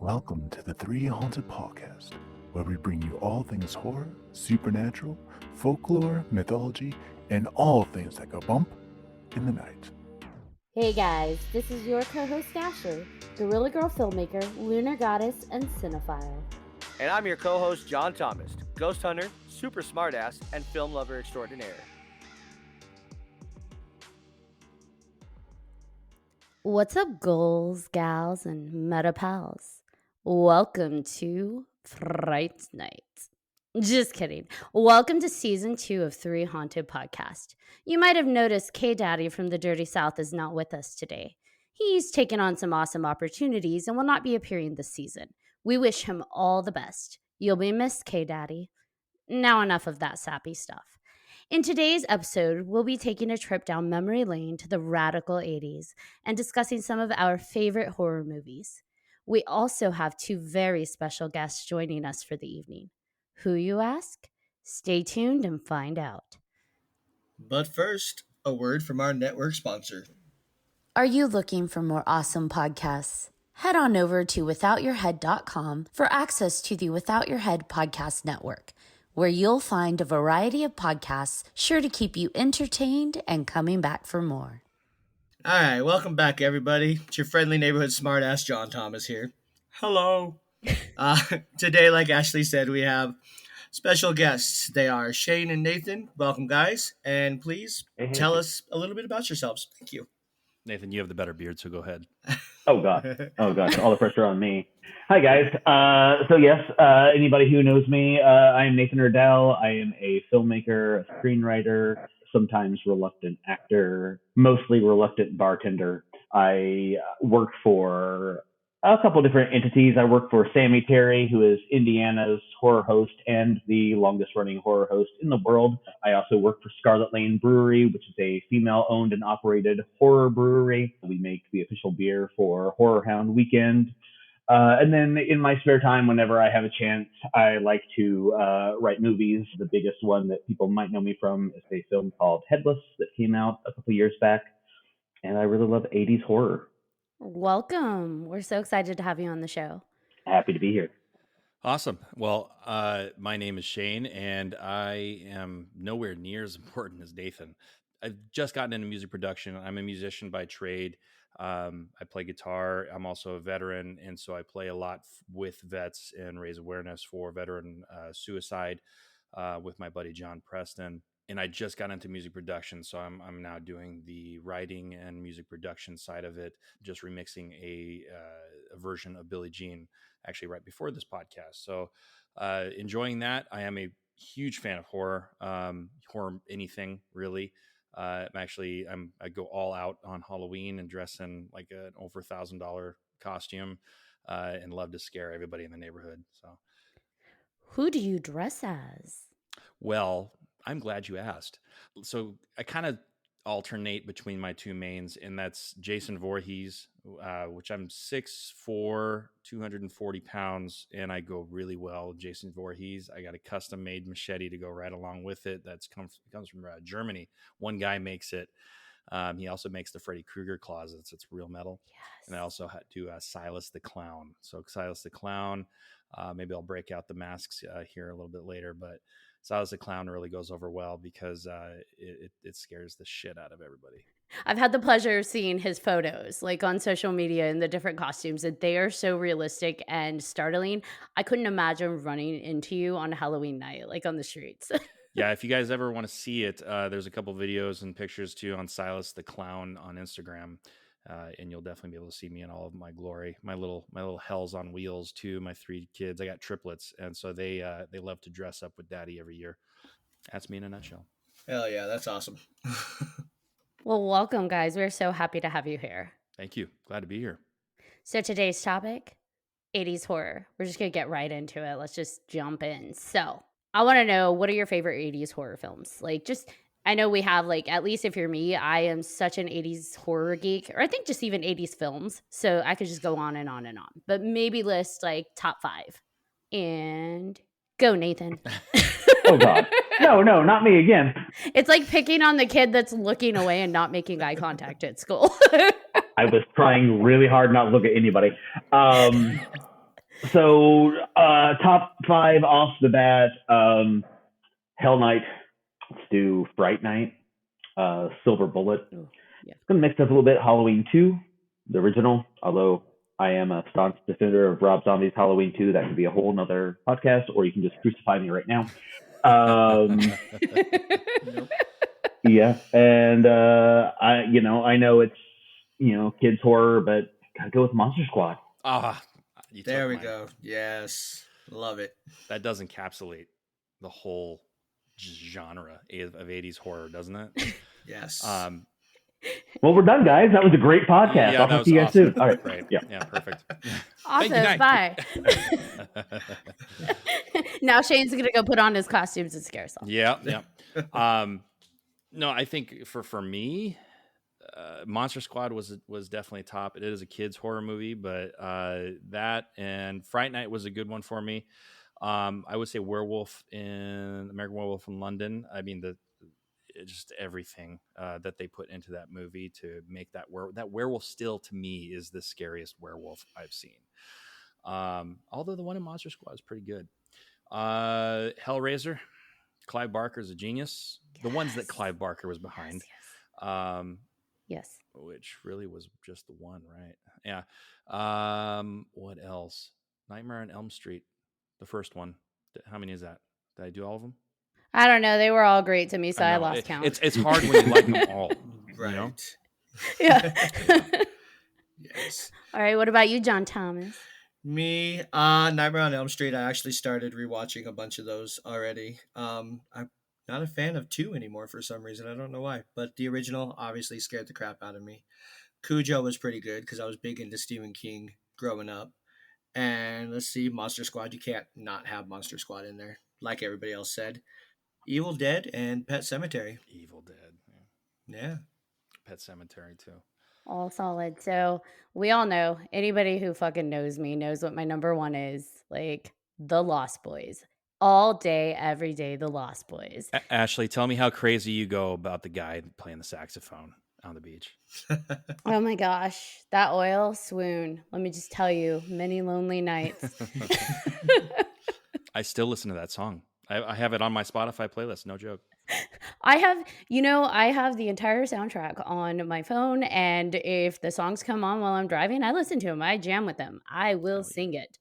Welcome to the 3Haunted podcast, where we bring you all things horror, supernatural, folklore, mythology, and all things that go bump in the night. Hey guys, this is your co-host Ashley, Gorilla Girl filmmaker, lunar goddess, and cinephile. And I'm your co-host John Thomas, ghost hunter, super smartass, and film lover extraordinaire. What's up, ghouls, gals, and meta pals? Welcome to Fright Night. Just kidding. Welcome to season 2 of 3Haunted podcast. You might have noticed K-Daddy from the Dirty South is not with us today. He's taken on some awesome opportunities and will not be appearing this season. We wish him all the best. You'll be missed, K-Daddy. Now enough of that sappy stuff. In today's episode, we'll be taking a trip down memory lane to the radical 80s and discussing some of our favorite horror movies. We also have 2 very special guests joining us for the evening. Who, you ask? Stay tuned and find out. But first, a word from our network sponsor. Are you looking for more awesome podcasts? Head on over to withoutyourhead.com for access to the Without Your Head podcast network, where you'll find a variety of podcasts sure to keep you entertained and coming back for more. All right, welcome back, everybody. It's your friendly neighborhood smartass, John Thomas here. Hello. Today, like Ashley said, we have special guests. They are Shane and Nathan. Welcome, guys. And please tell us a little bit about yourselves. Thank you. Nathan, you have the better beard, so go ahead. Oh, God. Oh, gosh. All the pressure on me. Hi, guys. Anybody who knows me, I am Nathan Erdel. I am a filmmaker, a screenwriter, sometimes reluctant actor, mostly reluctant bartender. I work for a couple of different entities. I work for Sammy Terry, who is Indiana's horror host and the longest running horror host in the world. I also work for Scarlet Lane Brewery, which is a female owned and operated horror brewery. We make the official beer for Horror Hound Weekend. And then in my spare time, whenever I have a chance, I like to write movies. The biggest one that people might know me from is a film called Headless that came out a couple years back. And I really love 80s horror. Welcome. We're so excited to have you on the show. Happy to be here. Awesome. Well, my name is Shane, and I am nowhere near as important as Nathan. I've just gotten into music production. I'm a musician by trade. I play guitar. I'm also a veteran, and so I play a lot with vets and raise awareness for veteran suicide with my buddy John Preston. And I just got into music production, so I'm now doing the writing and music production side of it, just remixing a version of Billie Jean, actually right before this podcast. So enjoying that. I am a huge fan of horror, horror anything really. I go all out on Halloween and dress in like an over $1,000 costume and love to scare everybody in the neighborhood. So, Who do you dress as? well, I'm glad you asked. So I kind of alternate between my 2 mains, and that's Jason Voorhees, which I'm 6'4", 240 pounds, and I go really well. Jason Voorhees. I got a custom made machete to go right along with it. Comes from Germany. One guy makes it. He also makes the Freddy Krueger closets. It's real metal. Yes. And I also do Silas the Clown. So Silas the Clown. Maybe I'll break out the masks here a little bit later, but Silas the Clown really goes over well because it scares the shit out of everybody. I've had the pleasure of seeing his photos like on social media in the different costumes, and they are so realistic and startling. I couldn't imagine running into you on Halloween night, like on the streets. Yeah, if you guys ever want to see it, there's a couple videos and pictures too on Silas the Clown on Instagram. And you'll definitely be able to see me in all of my glory. My little hells on wheels too. My 3 kids, I got triplets, and so they love to dress up with daddy every year. That's me in a nutshell. Hell yeah, that's awesome. Well, welcome, guys. We're so happy to have you here. Thank you. Glad to be here. So today's topic, 80s horror. We're just going to get right into it. Let's just jump in. So I want to know, what are your favorite 80s horror films? I know we have, at least if you're me, I am such an 80s horror geek, or I think just even 80s films. So I could just go on and on and on. But maybe list, top 5. And go, Nathan. Oh, God. No, not me again. It's like picking on the kid that's looking away and not making eye contact at school. I was trying really hard not to look at anybody. So top 5 off the bat, Hell Night. Let's do Fright Night. Silver Bullet. Ooh, yeah. Gonna mix up a little bit. Halloween 2, the original. Although I am a staunch defender of Rob Zombie's Halloween 2. That could be a whole nother podcast, or you can just crucify me right now. Yeah, and I know it's kids horror, but gotta go with Monster Squad. There we go. Yes, love it. That does encapsulate the whole genre of 80s horror, doesn't it? Yes. Well, we're done, guys. That was a great podcast. I'll talk to you guys soon. All right. Great. Yeah. Yeah, perfect. Awesome. Bye. Now Shane's going to go put on his costumes and scare us all. Yeah. No, I think for me, Monster Squad was definitely top. It is a kids horror movie, but that and Fright Night was a good one for me. I would say American Werewolf in London. I mean, just everything that they put into that movie to make that werewolf still to me is the scariest werewolf I've seen. Although the one in Monster Squad is pretty good. Hellraiser, Clive Barker's a genius. Yes. The ones that Clive Barker was behind. Yes. Which really was just the one, right? Yeah. What else? Nightmare on Elm Street, the first one. How many is that? Did I do all of them? I don't know. They were all great to me, so I lost count. It's hard when you like them all, right? Yeah. Yes. All right. What about you, John Thomas? Me, Nightmare on Elm Street. I actually started rewatching a bunch of those already. I'm not a fan of 2 anymore for some reason. I don't know why, but the original obviously scared the crap out of me. Cujo was pretty good because I was big into Stephen King growing up. And let's see, Monster Squad. You can't not have Monster Squad in there, like everybody else said. Evil Dead and Pet Sematary. Evil Dead. Yeah. Pet Sematary too. All solid. So we all know, anybody who fucking knows me knows what my number one is. Like, The Lost Boys. All day, every day, The Lost Boys. Ashley, tell me how crazy you go about the guy playing the saxophone on the beach. Oh my gosh. That oil swoon. Let me just tell you, many lonely nights. I still listen to that song. I have it on my Spotify playlist. No joke. I have the entire soundtrack on my phone, and if the songs come on while I'm driving, I listen to them. I jam with them. I will sing it.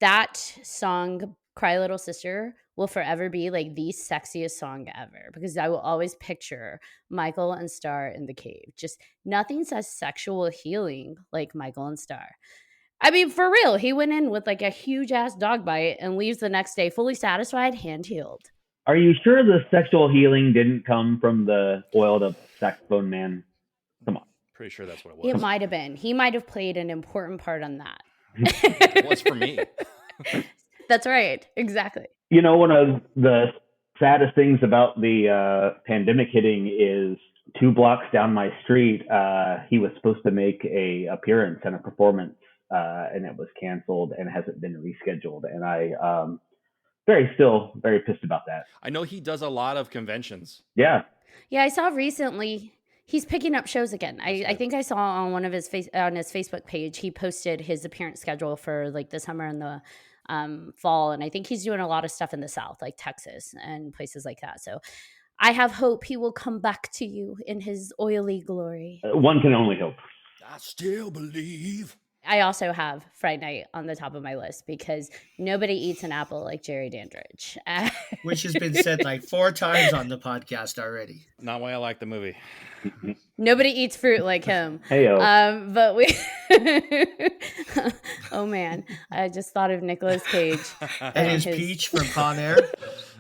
That song, Cry Little Sister, will forever be like the sexiest song ever, because I will always picture Michael and Star in the cave. Just nothing says sexual healing like Michael and Star. I mean, for real, he went in with like a huge ass dog bite and leaves the next day fully satisfied, hand healed. Are you sure the sexual healing didn't come from the oiled up saxophone man? Come on. Pretty sure that's what it was. It might have been. He might have played an important part on that. It was for me. That's right. Exactly. One of the saddest things about the pandemic hitting is 2 blocks down my street, he was supposed to make a appearance and a performance, and it was canceled and hasn't been rescheduled. And I still very pissed about that. I know he does a lot of conventions. Yeah. Yeah, I saw recently he's picking up shows again. I think I saw on one of his on his Facebook page, he posted his appearance schedule for like the summer and the fall, and I think he's doing a lot of stuff in the South, like Texas and places like that. So I have hope he will come back to you in his oily glory. One can only hope. I still believe. I also have Fright Night on the top of my list because nobody eats an apple like Jerry Dandridge. Which has been said like 4 times on the podcast already. Not why I like the movie. Nobody eats fruit like him. Hey-o. But we... Oh, man. I just thought of Nicolas Cage. And his peach from Con Air.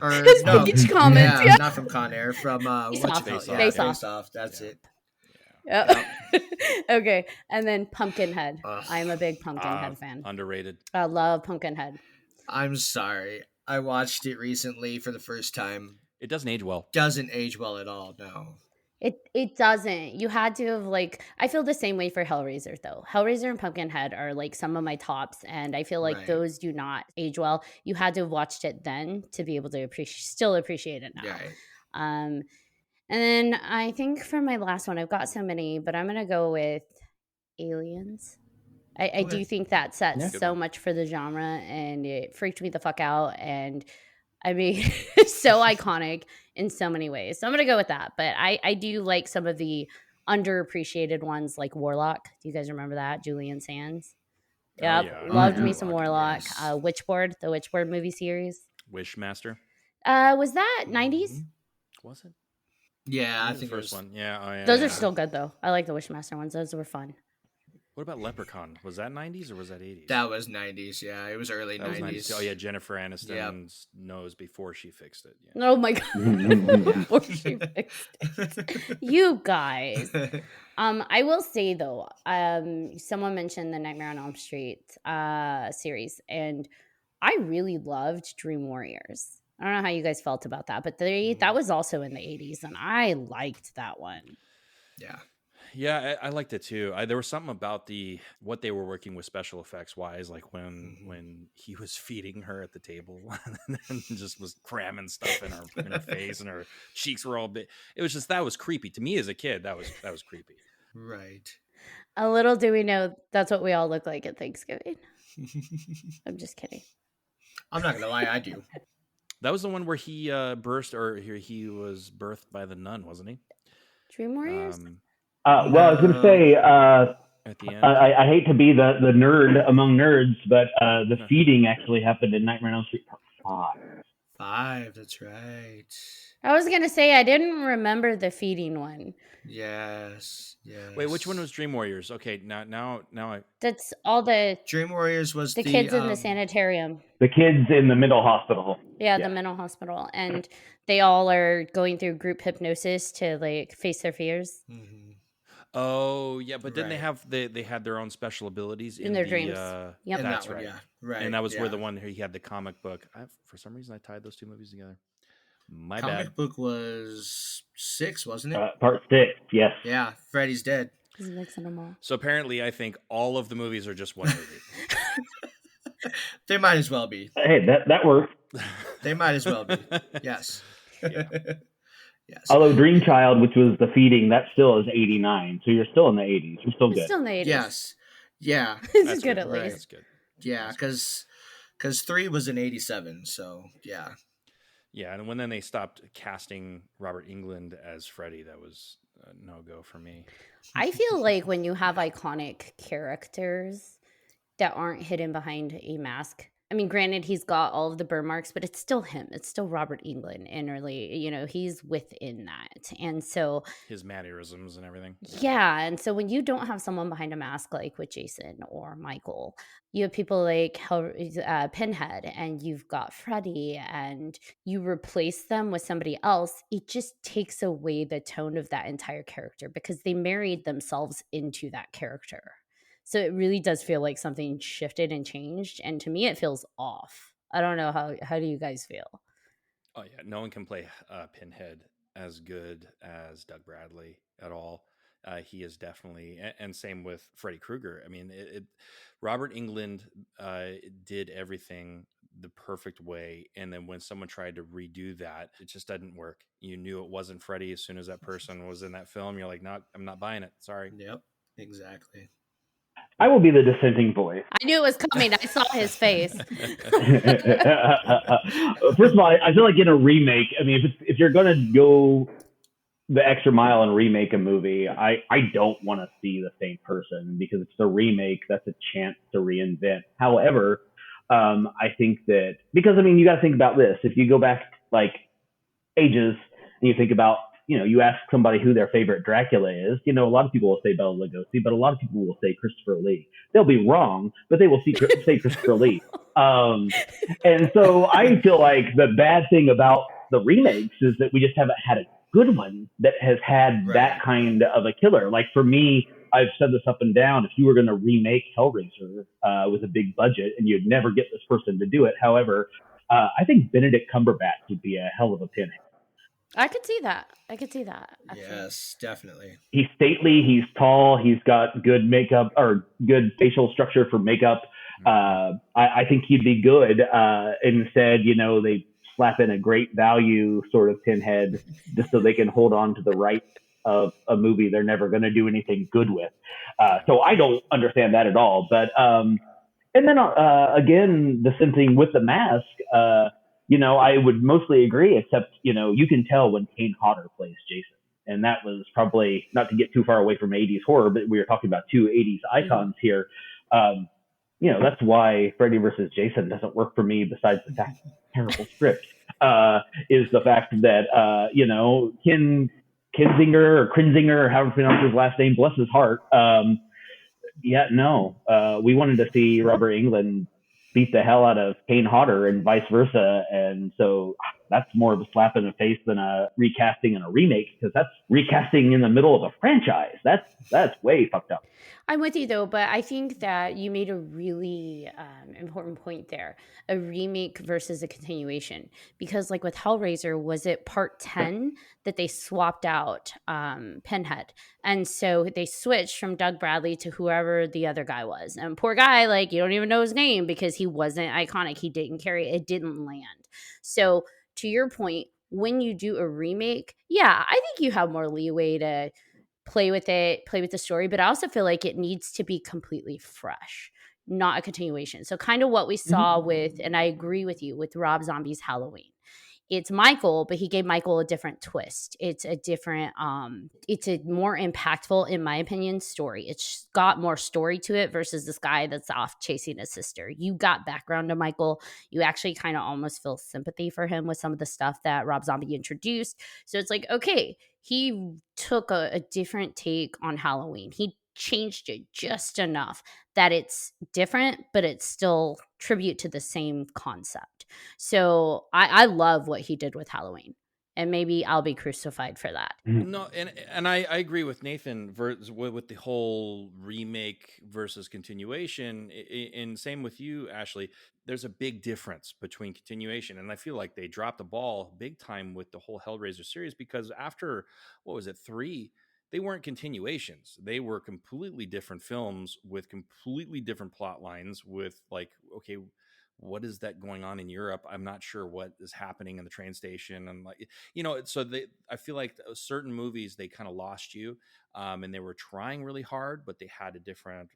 Or, his peach comments. Yeah, not from Con Air. From Face Off. That's it. Yep. Okay, and then Pumpkinhead. I'm a big Pumpkinhead fan. Underrated. I love Pumpkinhead. I'm sorry. I watched it recently for the first time. It doesn't age well. Doesn't age well at all, no. It doesn't. You had to have like, I feel the same way for Hellraiser though. Hellraiser and Pumpkinhead are like some of my tops, and I feel like those do not age well. You had to have watched it then to be able to still appreciate it now. Right. And then I think for my last one, I've got so many, but I'm going to go with Aliens. I do think that sets Yeah. so much for the genre, and it freaked me the fuck out. And I mean, so iconic in so many ways. So I'm gonna go with that. But I do like some of the underappreciated ones, like Warlock. Do you guys remember that? Julian Sands. Yep, yeah, I loved remember me some Warlock. Yes. Witchboard, the Witchboard movie series. Wishmaster. Was that 90s? Was it? Yeah, I Maybe think the it first was. one. Yeah, oh, yeah. Those yeah. are still good though. I like the Wishmaster ones. Those were fun. What about Leprechaun? Was that 90s or was that 80s? That was 90s. Yeah, it was early That was 90s. Oh yeah, Jennifer Aniston's nose before she fixed it. Yeah. Oh my god. Before she fixed it. You guys. I will say though, someone mentioned the Nightmare on Elm Street series, and I really loved Dream Warriors. I don't know how you guys felt about that, but that was also in the 80s, and I liked that one. Yeah. Yeah, I liked it too. There was something about what they were working with special effects wise, like when he was feeding her at the table and just was cramming stuff in her face, and her cheeks were all big. It was just, that was creepy to me as a kid. That was creepy. Right. A little do we know that's what we all look like at Thanksgiving. I'm just kidding. I'm not gonna lie, I do. That was the one where he burst, or he was birthed by the nun, wasn't he? Dream Warriors? Well, I was going to say, At the end. I hate to be the nerd among nerds, but the feeding actually happened in Nightmare on Elm Street Part 5. 5, that's right. I was going to say I didn't remember the feeding one. Yes. Wait, which one was Dream Warriors? Okay, now I. That's all the Dream Warriors was the kids in the sanitarium. The kids in the mental hospital. Yeah, the mental hospital. And they all are going through group hypnosis to like face their fears. Mm-hmm. Oh yeah, but didn't Right. they had their own special abilities In their dreams. Yep. In That's that one, right. yeah. Right. And that was where yeah. the one where he had the comic book. For some reason, I tied those two movies together. My comic bad. book was 6, wasn't it? Part 6, yes. Yeah, Freddy's dead. He's mixing them all. So apparently, I think all of the movies are just one movie. They might as well be. Hey, that works. They might as well be. Yes. Yeah. Yes. Although Dream Child, which was the feeding, that still is 89. So you're still in the 80s. You're still It's good. still in the 80s. Yes. Yeah. This That's is good good, at right. least. That's good. Yeah, because 3 was in 87, so yeah. Yeah, and when then they stopped casting Robert Englund as Freddy, that was a no-go for me. I feel like when you have iconic characters that aren't hidden behind a mask. I mean, granted, he's got all of the burn marks, but it's still him. It's still Robert Englund innerly. He's within that. And so, His mannerisms and everything. yeah. And so when you don't have someone behind a mask, like with Jason or Michael, you have people like Pinhead, and you've got Freddy, and you replace them with somebody else, it just takes away the tone of that entire character because they married themselves into that character. So it really does feel like something shifted and changed. And to me, it feels off. I don't know how do you guys feel? Oh yeah, no one can play Pinhead as good as Doug Bradley at all. He is definitely, and same with Freddy Krueger. I mean, Robert Englund did everything the perfect way, and then when someone tried to redo that, it just didn't work. You knew it wasn't Freddy as soon as that person was in that film. You're like, no, I'm not buying it. Sorry. Yep, exactly. I will be the dissenting voice. I knew it was coming. I saw his face. First of all, I feel like in a remake, I mean, if you're going to go the extra mile and remake a movie, I don't want to see the same person because it's a remake. That's a chance to reinvent. However, I think that, because, I mean, you got to think about this. If you go back like ages and you think about, you ask somebody who their favorite Dracula is, a lot of people will say Bela Lugosi, but a lot of people will say Christopher Lee. They'll be wrong, but they will say Christopher Lee. And so I feel like the bad thing about the remakes is that we just haven't had a good one that has had that kind of a killer. Like for me, I've said this up and down, if you were going to remake Hellraiser with a big budget and you'd never get this person to do it. However, I think Benedict Cumberbatch would be a hell of a Pinhead. I could see that. Actually. Yes, definitely. He's stately. He's tall. He's got good makeup or good facial structure for makeup. I think he'd be good. Instead, they slap in a great value sort of Pinhead just so they can hold on to the rights of a movie they're never going to do anything good with. So I don't understand that at all. But and then again, the same thing with The Mask. I would mostly agree, except you can tell when Kane Hodder plays Jason, and that was probably, not to get too far away from 80s horror, but we were talking about two 80s icons here. That's why Freddy versus Jason doesn't work for me. Besides the fact terrible script, is the fact that Kinzinger or Krinzinger, or however you pronounce his last name, bless his heart. We wanted to see Robert Englund beat the hell out of Kane Hodder and vice versa. And so that's more of a slap in the face than a recasting and a remake, because that's recasting in the middle of a franchise. That's way fucked up. I'm with you though, but I think that you made a really important point there, a remake versus a continuation. Because like with Hellraiser, was it part 10 that they swapped out Pinhead? And so they switched from Doug Bradley to whoever the other guy was. And poor guy, like, you don't even know his name because he wasn't iconic. He didn't carry it. It didn't land. So to your point, when you do a remake, yeah, I think you have more leeway to play with it, play with the story, but I also feel like it needs to be completely fresh, not a continuation. So kind of what we saw with, and I agree with you, with Rob Zombie's Halloween. It's Michael, but he gave Michael a different twist. It's a different, it's a more impactful, in my opinion, story. It's got more story to it versus this guy that's off chasing his sister. You got background to Michael. You actually kind of almost feel sympathy for him with some of the stuff that Rob Zombie introduced. So it's like, okay, he took a different take on Halloween. He changed it just enough that it's different, but it's still tribute to the same concept. So I love what he did with Halloween, and maybe I'll be crucified for that. No, and I agree with Nathan with the whole remake versus continuation, and same with you, Ashley. There's a big difference between continuation, and I feel like they dropped the ball big time with the whole Hellraiser series, because after, what was it, 3, they weren't continuations. They were completely different films with completely different plot lines, with like, okay, what is that going on in Europe? I'm not sure what is happening in the train station. And like, so I feel like certain movies, they kind of lost you, and they were trying really hard, but they had different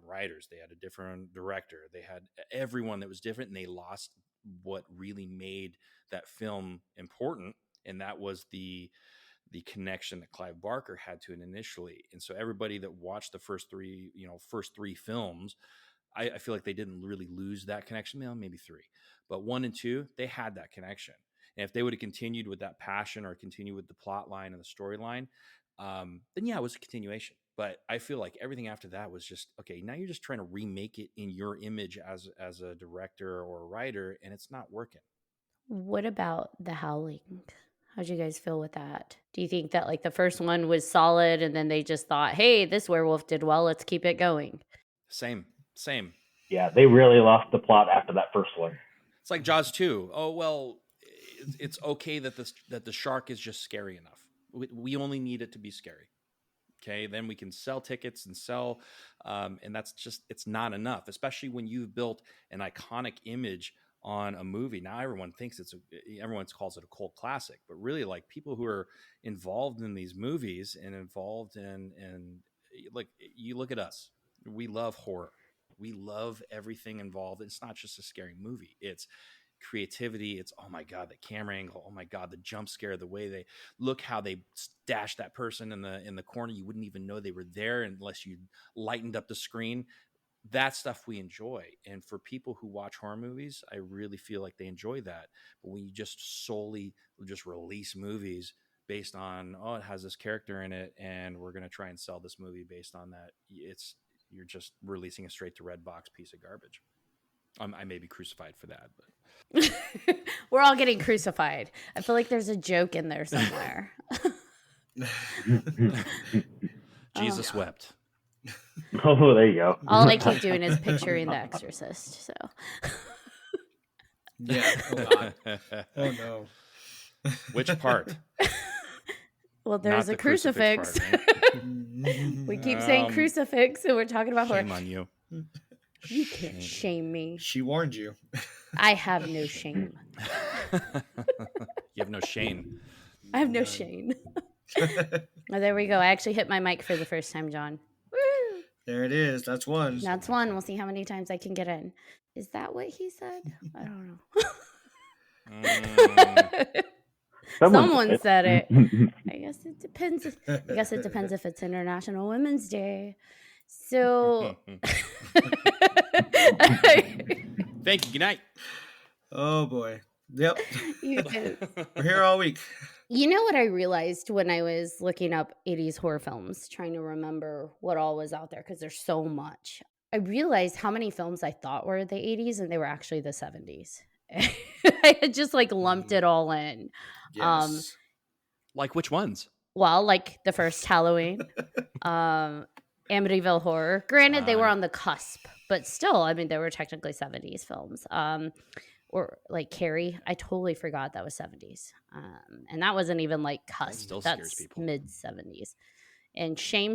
writers. They had a different director. They had everyone that was different, and they lost what really made that film important. And that was the connection that Clive Barker had to it initially. And so everybody that watched the first three films, I feel like they didn't really lose that connection. Maybe 3, but 1 and 2, they had that connection. And if they would have continued with that passion, or continued with the plot line and the storyline, then yeah, it was a continuation. But I feel like everything after that was just, okay, now you're just trying to remake it in your image as a director or a writer, and it's not working. What about The Howling? How'd you guys feel with that? Do you think that like the first one was solid, and then they just thought, hey, this werewolf did well, let's keep it going? Same. Yeah, they really lost the plot after that first one. It's like Jaws 2. Oh, well, it's okay that the shark is just scary enough. We only need it to be scary. Okay, then we can sell tickets and sell, and that's just, it's not enough, especially when you've built an iconic image on a movie. Now everyone thinks everyone calls it a cult classic, but really, like, people who are involved in these movies and involved in like, you look at us, we love horror. We love everything involved. It's not just a scary movie. It's creativity. It's, oh my God, the camera angle. Oh my God, the jump scare, the way they look, how they stash that person in the corner. You wouldn't even know they were there unless you lightened up the screen. That stuff we enjoy. And for people who watch horror movies, I really feel like they enjoy that. But when you just solely just release movies based on, oh, it has this character in it, and we're going to try and sell this movie based on that, you're just releasing a straight to red box piece of garbage. I may be crucified for that, but we're all getting crucified. I feel like there's a joke in there somewhere. Jesus wept. Oh, there you go. All I keep doing is picturing The Exorcist. So Yeah. Oh God. Oh no. Which part? Well, there's a crucifix. Part, right? We keep saying crucifix, and we're talking about horror. Shame on you. You can't shame me. She warned you. I have no shame. You have no shame. I have no shame. Oh, there we go. I actually hit my mic for the first time, John. Woo! There it is. That's one. That's one. We'll see how many times I can get in. Is that what he said? I don't know. Someone said it. I guess it depends. I guess it depends if it's International Women's Day. So, Thank you. Good night. Oh boy. Yep. you guys. We're here all week. You know what I realized when I was looking up 80s horror films, trying to remember what all was out there, because there's so much. I realized how many films I thought were the 80s and they were actually the 70s. I had just like lumped it all in. Yes. Like which ones? Well, like the first Halloween, Amityville Horror. Granted, they were on the cusp, but still, I mean, they were technically 70s films. Or like Carrie, I totally forgot that was 70s. And that wasn't even like cusp. Still scares That's people. mid 70s. And shame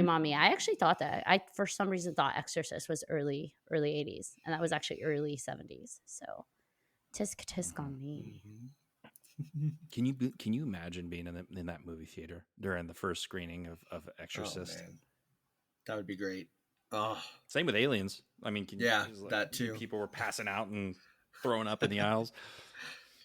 on me. I actually thought that. I for some reason thought Exorcist was early 80s, and that was actually early 70s. So tisk on me. Can you imagine being in that movie theater during the first screening of Exorcist? Oh, man. That would be great. Oh, Same with Aliens. I mean, that too. People were passing out and throwing up in the aisles.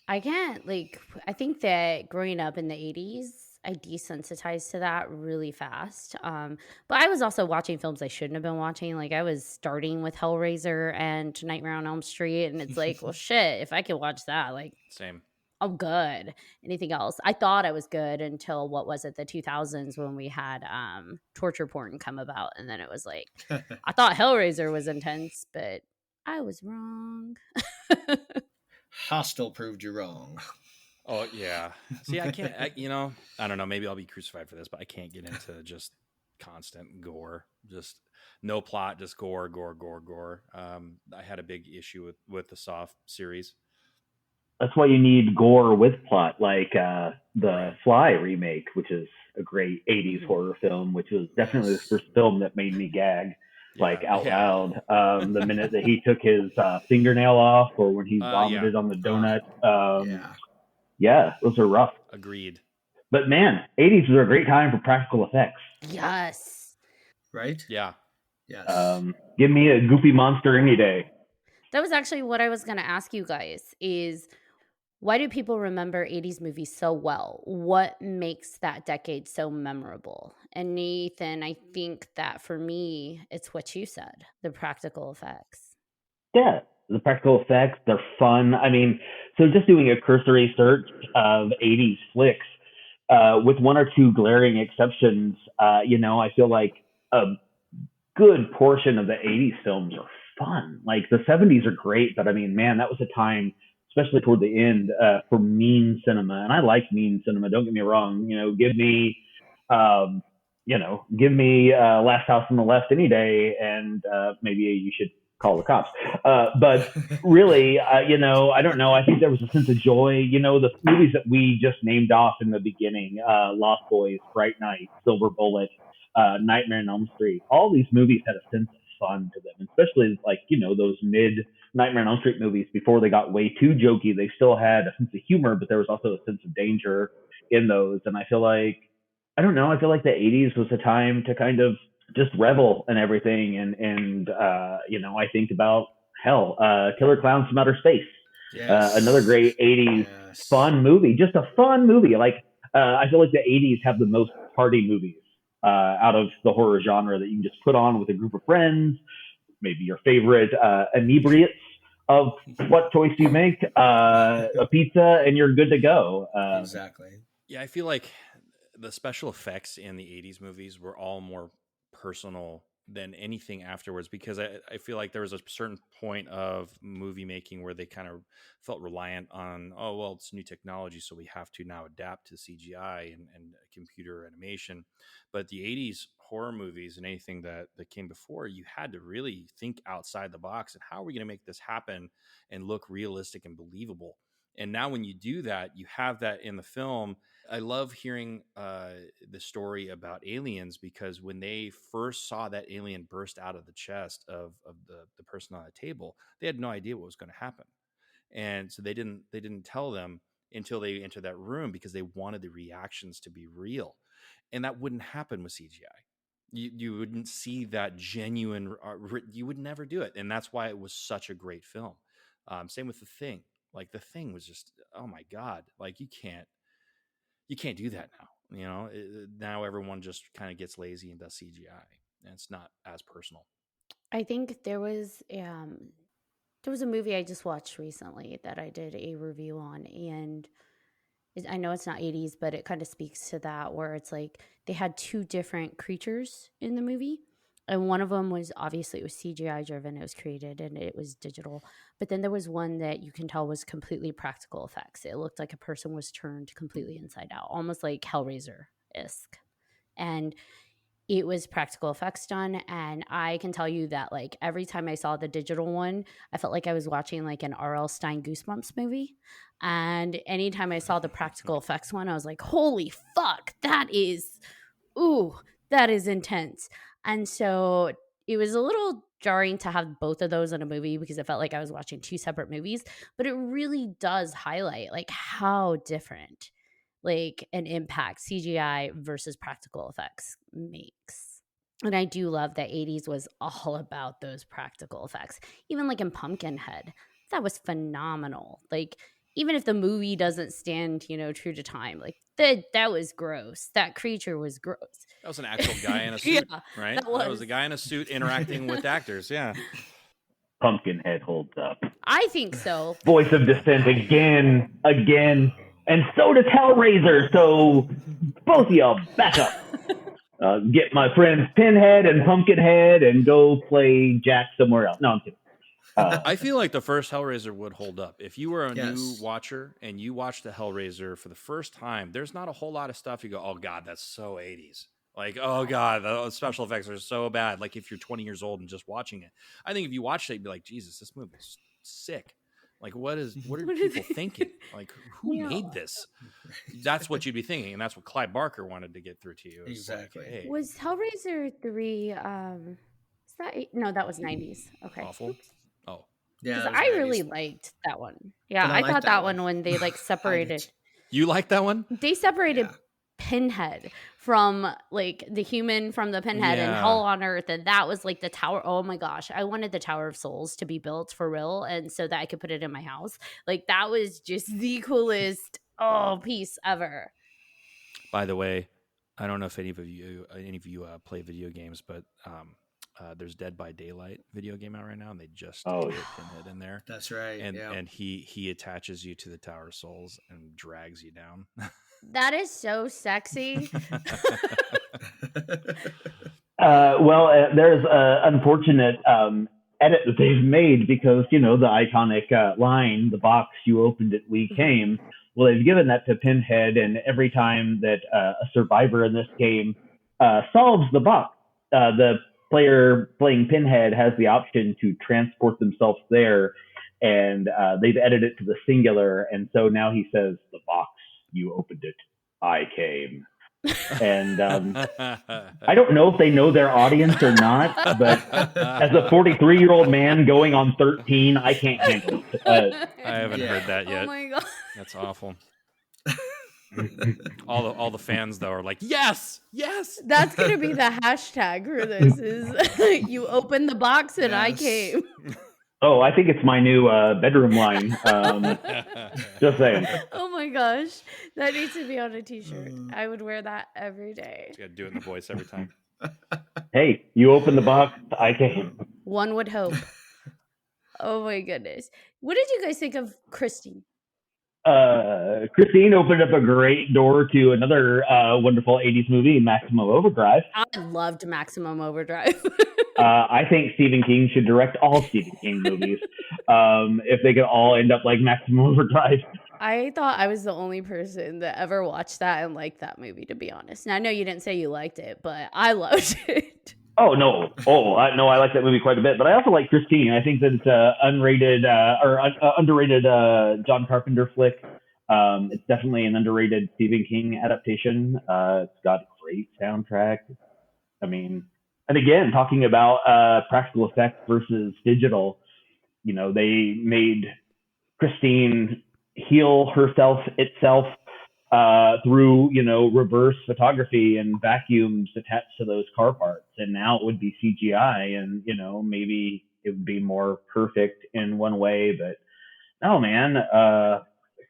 I can't, like, I think that growing up in the 80s, I desensitized to that really fast. But I was also watching films I shouldn't have been watching. Like, I was starting with Hellraiser and Nightmare on Elm Street, and it's like, well, shit, if I could watch that, like, Same. I'm good. Anything else? I thought I was good until, what was it, the 2000s, when we had torture porn come about, and then it was like, I thought Hellraiser was intense, but I was wrong. Hostel proved you wrong. Oh yeah. See, I can't. I don't know. Maybe I'll be crucified for this, but I can't get into just constant gore. Just no plot, just gore. I had a big issue with the Saw series. That's why you need gore with plot, like the Fly remake, which is a great 80s horror film, which was definitely the first film that made me gag, like out loud. The minute that he took his fingernail off, or when he vomited on the donut. Yeah, those are rough. Agreed. But man, 80s was a great time for practical effects. Yes. Right? Yeah. Yes. Give me a goopy monster any day. That was actually what I was going to ask you guys is, why do people remember 80s movies so well? What makes that decade so memorable? And Nathan, I think that for me, it's what you said, the practical effects. Yeah, the practical effects, they're fun. I mean, so just doing a cursory search of 80s flicks, with one or two glaring exceptions, I feel like a good portion of the 80s films are fun. Like the 70s are great, but I mean, man, that was a time, especially toward the end, for mean cinema. And I like mean cinema. Don't get me wrong. Give me Last House on the Left any day, and maybe you should call the cops. But really, I don't know. I think there was a sense of joy. The movies that we just named off in the beginning, Lost Boys, Bright Night, Silver Bullet, Nightmare on Elm Street. All these movies had a sense of fun to them, especially like, those mid Nightmare on Elm Street movies before they got way too jokey. They still had a sense of humor, but there was also a sense of danger in those. And I feel like the 80s was a time to kind of just revel in everything. And I think about Killer Clowns from Outer Space. Yes. Another great 80s fun movie, just a fun movie. Like, I feel like the 80s have the most party movies out of the horror genre that you can just put on with a group of friends, maybe your favorite inebriates of what choice you make, a pizza, and you're good to go. Exactly. Yeah, I feel like the special effects in the 80s movies were all more personal than anything afterwards, because I feel like there was a certain point of movie making where they kind of felt reliant on, it's new technology, so we have to now adapt to CGI and computer animation. But the 80s horror movies and anything that came before, you had to really think outside the box and how are we going to make this happen and look realistic and believable. And now when you do that, you have that in the film. I love hearing the story about aliens, because when they first saw that alien burst out of the chest of the person on the table, they had no idea what was going to happen. And so they didn't tell them until they enter that room because they wanted the reactions to be real. And that wouldn't happen with CGI. You wouldn't see that genuine, you would never do it. And that's why it was such a great film. Same with The Thing. Like The Thing was just, oh my God, like you can't do that now. Now everyone just kind of gets lazy and does CGI, and it's not as personal. I think there was a movie I just watched recently that I did a review on, and I know it's not 80s, but it kind of speaks to that, where it's like they had two different creatures in the movie. And one of them was, obviously, it was CGI driven. It was created and it was digital. But then there was one that you can tell was completely practical effects. It looked like a person was turned completely inside out, almost like Hellraiser-esque. And it was practical effects done. And I can tell you that, like, every time I saw the digital one, I felt like I was watching like an R.L. Stine Goosebumps movie. And anytime I saw the practical effects one, I was like, holy fuck, that is intense. And so it was a little jarring to have both of those in a movie because it felt like I was watching two separate movies. But it really does highlight like how different like an impact CGI versus practical effects makes. And I do love that 80s was all about those practical effects. Even like in Pumpkinhead, that was phenomenal. Like, even if the movie doesn't stand, true to time, like that was gross. That creature was gross. That was an actual guy in a suit, Yeah, right? that That was was. a guy in a suit interacting with actors. Yeah. Pumpkinhead holds up. I think so. Voice of dissent again. And so does Hellraiser, so both of y'all back up. Get my friends Pinhead and Pumpkinhead and go play Jack somewhere else. No, I'm kidding. I feel like the first Hellraiser would hold up. If you were a new watcher and you watched the Hellraiser for the first time, there's not a whole lot of stuff you go, oh God, that's so 80s. Like, oh God, the special effects are so bad. Like if you're 20 years old and just watching it. I think if you watched it, you'd be like, Jesus, this movie's sick. Like, what are people thinking? Like, who made this? That's what you'd be thinking. And that's what Clive Barker wanted to get through to you. Exactly. Like, hey. Was Hellraiser 3, is that, no, that was 90s. Okay. Awful. Oops. Oh. Yeah, I really liked that one. Yeah, I thought that one when they like separated. You liked that one? They separated Pinhead from like the human from the Pinhead and Hell on Earth, and that was like the tower. Oh my gosh, I wanted the Tower of Souls to be built for real, and so that I could put it in my house. Like that was just the coolest piece ever. By the way, I don't know if any of you play video games, but there's Dead by Daylight video game out right now, and they just put Pinhead in there. That's right. And he attaches you to the Tower of Souls and drags you down. That is so sexy. There's an unfortunate edit that they've made because, the iconic line, the box, you opened it, we came. Well, they've given that to Pinhead, and every time that a survivor in this game solves the box, the player playing Pinhead has the option to transport themselves there, and they've edited it to the singular, and so now he says, the box, you opened it, I came. And I don't know if they know their audience or not, but as a 43-year-old man going on 13, I can't handle it. I haven't heard that yet. Oh my god, that's awful. all the fans though are like, yes. That's gonna be the hashtag for this. Is you opened the box and I came. Oh, I think it's my new bedroom line. Just saying. Oh my gosh, that needs to be on a t-shirt. I would wear that every day. You gotta do it in the voice every time. Hey, you opened the box, I came. One would hope. Oh my goodness. What did you guys think of Christine? Christine opened up a great door to another wonderful 80s movie, Maximum Overdrive. I loved Maximum Overdrive. I think Stephen King should direct all Stephen King movies if they could all end up like Maximum Overdrive. I thought I was the only person that ever watched that and liked that movie, to be honest. Now, I know you didn't say you liked it, but I loved it. Oh, no. I like that movie quite a bit. But I also like Christine. I think that it's an underrated John Carpenter flick. It's definitely an underrated Stephen King adaptation. It's got a great soundtrack. I mean, and again, talking about practical effects versus digital, they made Christine heal itself through, reverse photography and vacuums attached to those car parts. And now it would be CGI, and maybe it would be more perfect in one way. But no, man,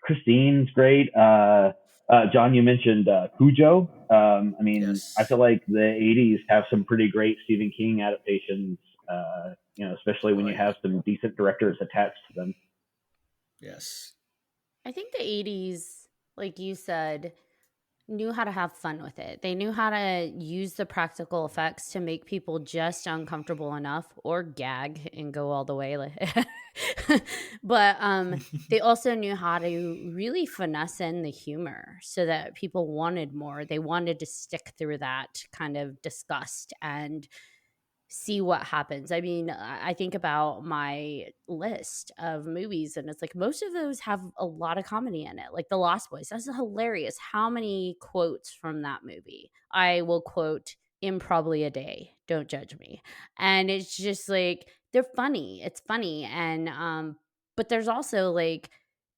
Christine's great. John, you mentioned Cujo. Yes. I feel like the '80s have some pretty great Stephen King adaptations. Especially when you have some decent directors attached to them. Yes. I think the 80s, like you said, knew how to have fun with it. They knew how to use the practical effects to make people just uncomfortable enough or gag and go all the way. But they also knew how to really finesse in the humor so that people wanted more. They wanted to stick through that kind of disgust and see what happens. I mean, I think about my list of movies, and it's like most of those have a lot of comedy in it. Like The Lost Boys, that's hilarious. How many quotes from that movie? I will quote in probably a day. Don't judge me. And it's just like they're funny. It's funny, and but there's also like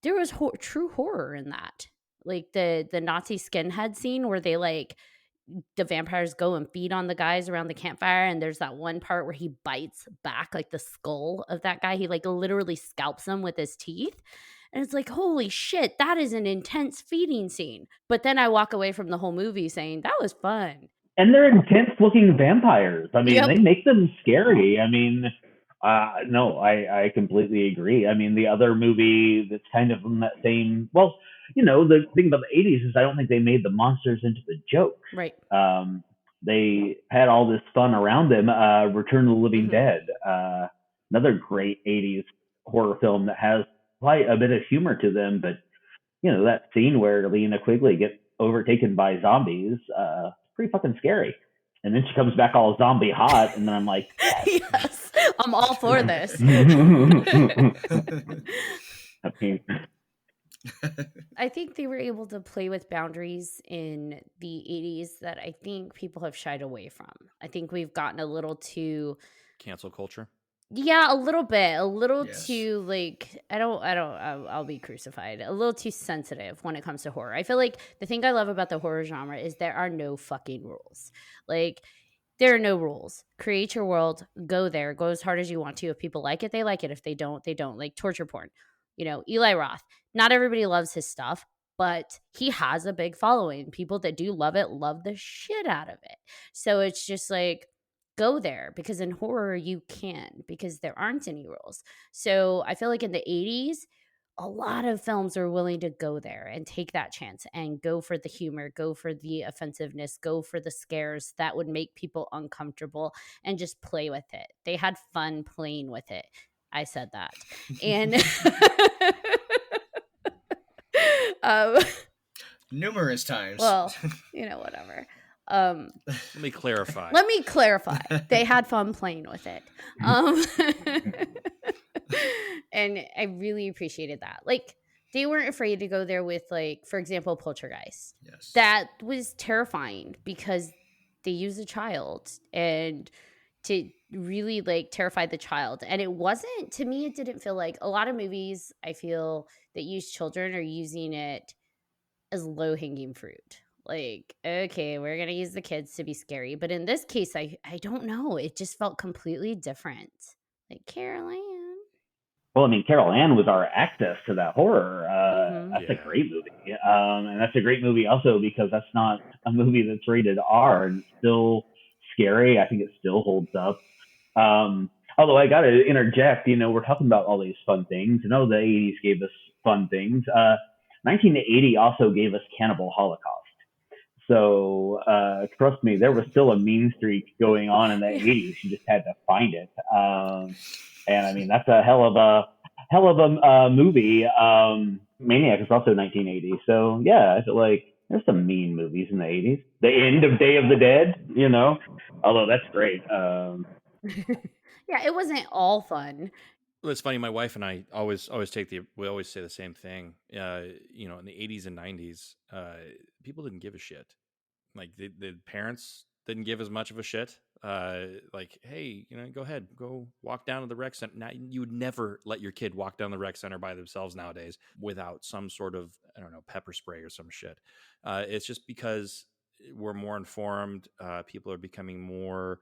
there was true horror in that. Like the Nazi skinhead scene where they like the vampires go and feed on the guys around the campfire, and there's that one part where he bites back like the skull of that guy. He like literally scalps him with his teeth, and it's like, holy shit, that is an intense feeding scene. But then I walk away from the whole movie saying that was fun. And they're intense looking vampires. Yep. They make them scary. No, I completely agree. The other movie that's kind of in that same, the thing about the '80s is I don't think they made the monsters into the joke. Right. They had all this fun around them. Return of the Living Dead, another great '80s horror film that has quite a bit of humor to them. But that scene where Lena Quigley gets overtaken by zombies, pretty fucking scary. And then she comes back all zombie hot, and then I'm like, yes, I'm all for this. I think they were able to play with boundaries in the 80s that I think people have shied away from. I think we've gotten a little too cancel culture. Yeah, a little bit. A little Yes. too, like, I'll be crucified. A little too sensitive when it comes to horror. I feel like the thing I love about the horror genre is there are no fucking rules. Like, there are no rules. Create your world. Go there. Go as hard as you want to. If people like it, they like it. If they don't, they don't. Like torture porn. Eli Roth. Not everybody loves his stuff, but he has a big following. People that do love it love the shit out of it. So it's just like, go there, because in horror you can, because there aren't any rules. So I feel like in the 80s, a lot of films are willing to go there and take that chance and go for the humor, go for the offensiveness, go for the scares that would make people uncomfortable and just play with it. They had fun playing with it. I said that. And numerous times. Well, whatever. Let me clarify. They had fun playing with it. And I really appreciated that. Like, they weren't afraid to go there with, like, for example, Poltergeist. Yes. That was terrifying because they use a child and to really, like, terrify the child. And it wasn't, to me, it didn't feel like a lot of movies, I feel, that use children are using it as low-hanging fruit. Like, okay, we're going to use the kids to be scary. But in this case, I don't know. It just felt completely different. Like, Carol Ann. Well, Carol Ann was our access to that horror. That's Yeah. a great movie. And that's a great movie also because that's not a movie that's rated R and it's still scary. I think it still holds up. Although I got to interject, we're talking about all these fun things. The 80s gave us fun things. 1980 also gave us Cannibal Holocaust. So trust me, there was still a mean streak going on in the 80s. You just had to find it. And that's a hell of a movie. Maniac is also 1980. So yeah, I feel like there's some mean movies in the 80s. The end of Day of the Dead, although that's great. Yeah, it wasn't all fun. Well, it's funny. My wife and I always we always say the same thing. In the 80s and 90s, people didn't give a shit. Like the parents didn't give as much of a shit. like, hey, go ahead, go walk down to the rec center. Now, you would never let your kid walk down the rec center by themselves nowadays without some sort of, I don't know, pepper spray or some shit. It's just because we're more informed. People are becoming more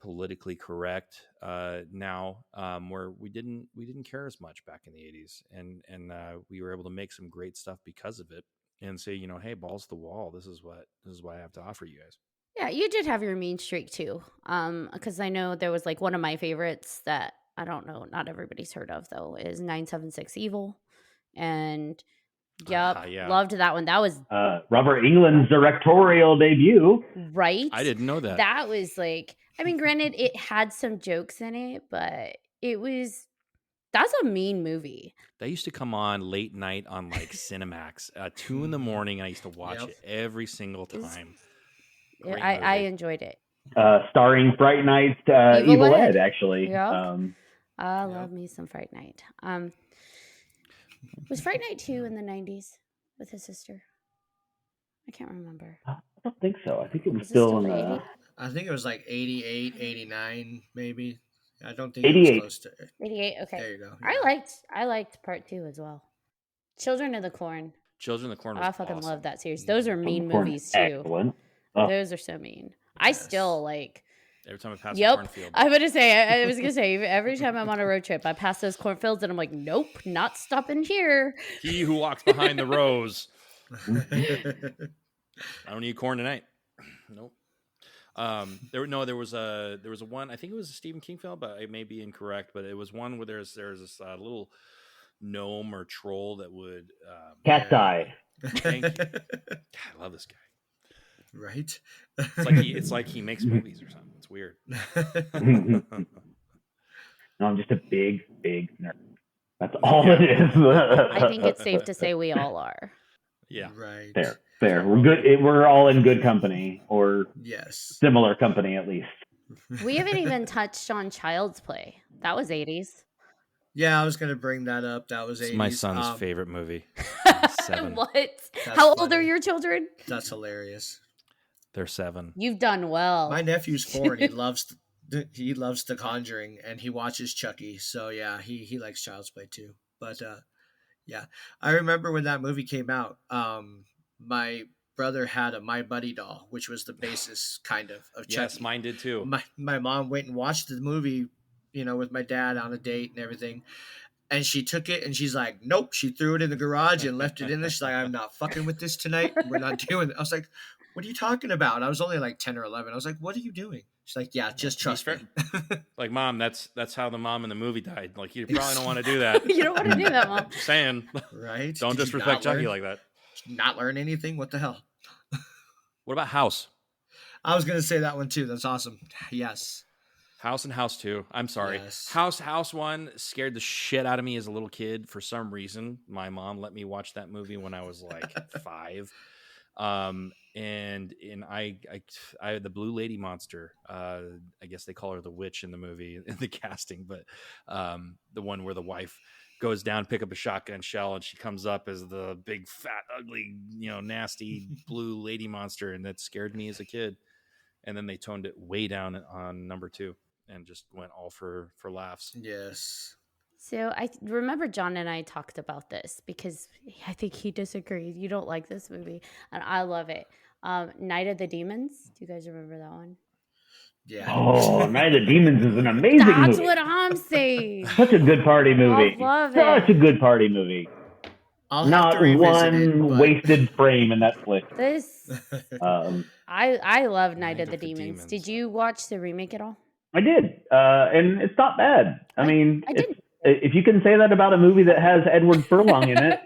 politically correct now, where we didn't care as much back in the 80s, and we were able to make some great stuff because of it, and say, hey, balls to the wall. This is what I have to offer you guys. Yeah, you did have your mean streak too. Because I know there was like one of my favorites that I don't know, not everybody's heard of though, is 976 Evil. And yeah. Loved that one. That was Robert Englund's directorial debut. Right? I didn't know that. That was like, I mean, granted, it had some jokes in it, but that's a mean movie. That used to come on late night on like Cinemax, 2 a.m. I used to watch it every single time. I enjoyed it. Starring Fright Night, Evil Ed, actually. Yep. I love me some Fright Night. Was Fright Night 2 in the 90s with his sister? I can't remember. I don't think so. I think it was still in the... I think it was like 88, 89, maybe. I don't think 88. It was close to 88, okay. There you go. Yeah. I liked part 2 as well. Children of the Corn. Children of the Corn was I fucking awesome. love that series. Those are mean movies too. Excellent. Oh. Those are so mean. I still like... Every time I pass a cornfield. I'm going to say, I was going to say, every time I'm on a road trip, I pass those cornfields and I'm like, nope, not stopping here. He who walks behind the rows. I don't need corn tonight. Nope. There was a one, I think it was a Stephen King film, but I may be incorrect, but it was one where there's this little gnome or troll that would... Cacti. Thank you. God, I love this guy. Right? It's like he makes movies or something. It's weird. No, I'm just a big nerd. That's all it is. I think it's safe to say we all are. Yeah. Right. Fair. We're good. We're all in good company, or similar company at least. We haven't even touched on Child's Play. That was 80s. Yeah, I was going to bring that up. That was 80s. It's my son's favorite movie. 7. What? That's How old funny. are your children? That's hilarious. They're 7. You've done well. My nephew's 4 and he loves The Conjuring and he watches Chucky. So yeah, he likes Child's Play too. But yeah, I remember when that movie came out. My brother had a My Buddy doll, which was the basis kind of Chucky. Yes, mine did too. My mom went and watched the movie, with my dad on a date and everything. And she took it and she's like, nope. She threw it in the garage and left it in there. She's like, I'm not fucking with this tonight. We're not doing it. I was like, what are you talking about? I was only like 10 or 11. I was like, what are you doing? She's like, yeah, just trust me. Like, Mom, that's how the mom in the movie died. Like, you probably don't want to do that. You don't want to do that, Mom. Just saying. Right? Don't disrespect Chucky like that. Not learn anything? What the hell? What about House? I was going to say that one too. That's awesome. Yes. House and House 2. I'm sorry. Yes. House 1 scared the shit out of me as a little kid for some reason. My mom let me watch that movie when I was like 5. And I the Blue Lady Monster, I guess they call her the witch in the movie, in the casting, but the one where the wife goes down, pick up a shotgun shell, and she comes up as the big, fat, ugly, nasty blue lady monster, and that scared me as a kid. And then they toned it way down on number 2 and just went all for laughs. Yes. So I remember John and I talked about this because I think he disagreed. You don't like this movie, and I love it. Night of the Demons. Do you guys remember that one? Yeah. Oh, Night of the Demons is an amazing movie. That's what I'm saying. Such a good party movie. I love Such it. a good party movie. Not one wasted frame in that flick. This, I love Night of the Demons. Did you watch the remake at all? I did, and it's not bad. I mean, I did. If you can say that about a movie that has Edward Furlong in it,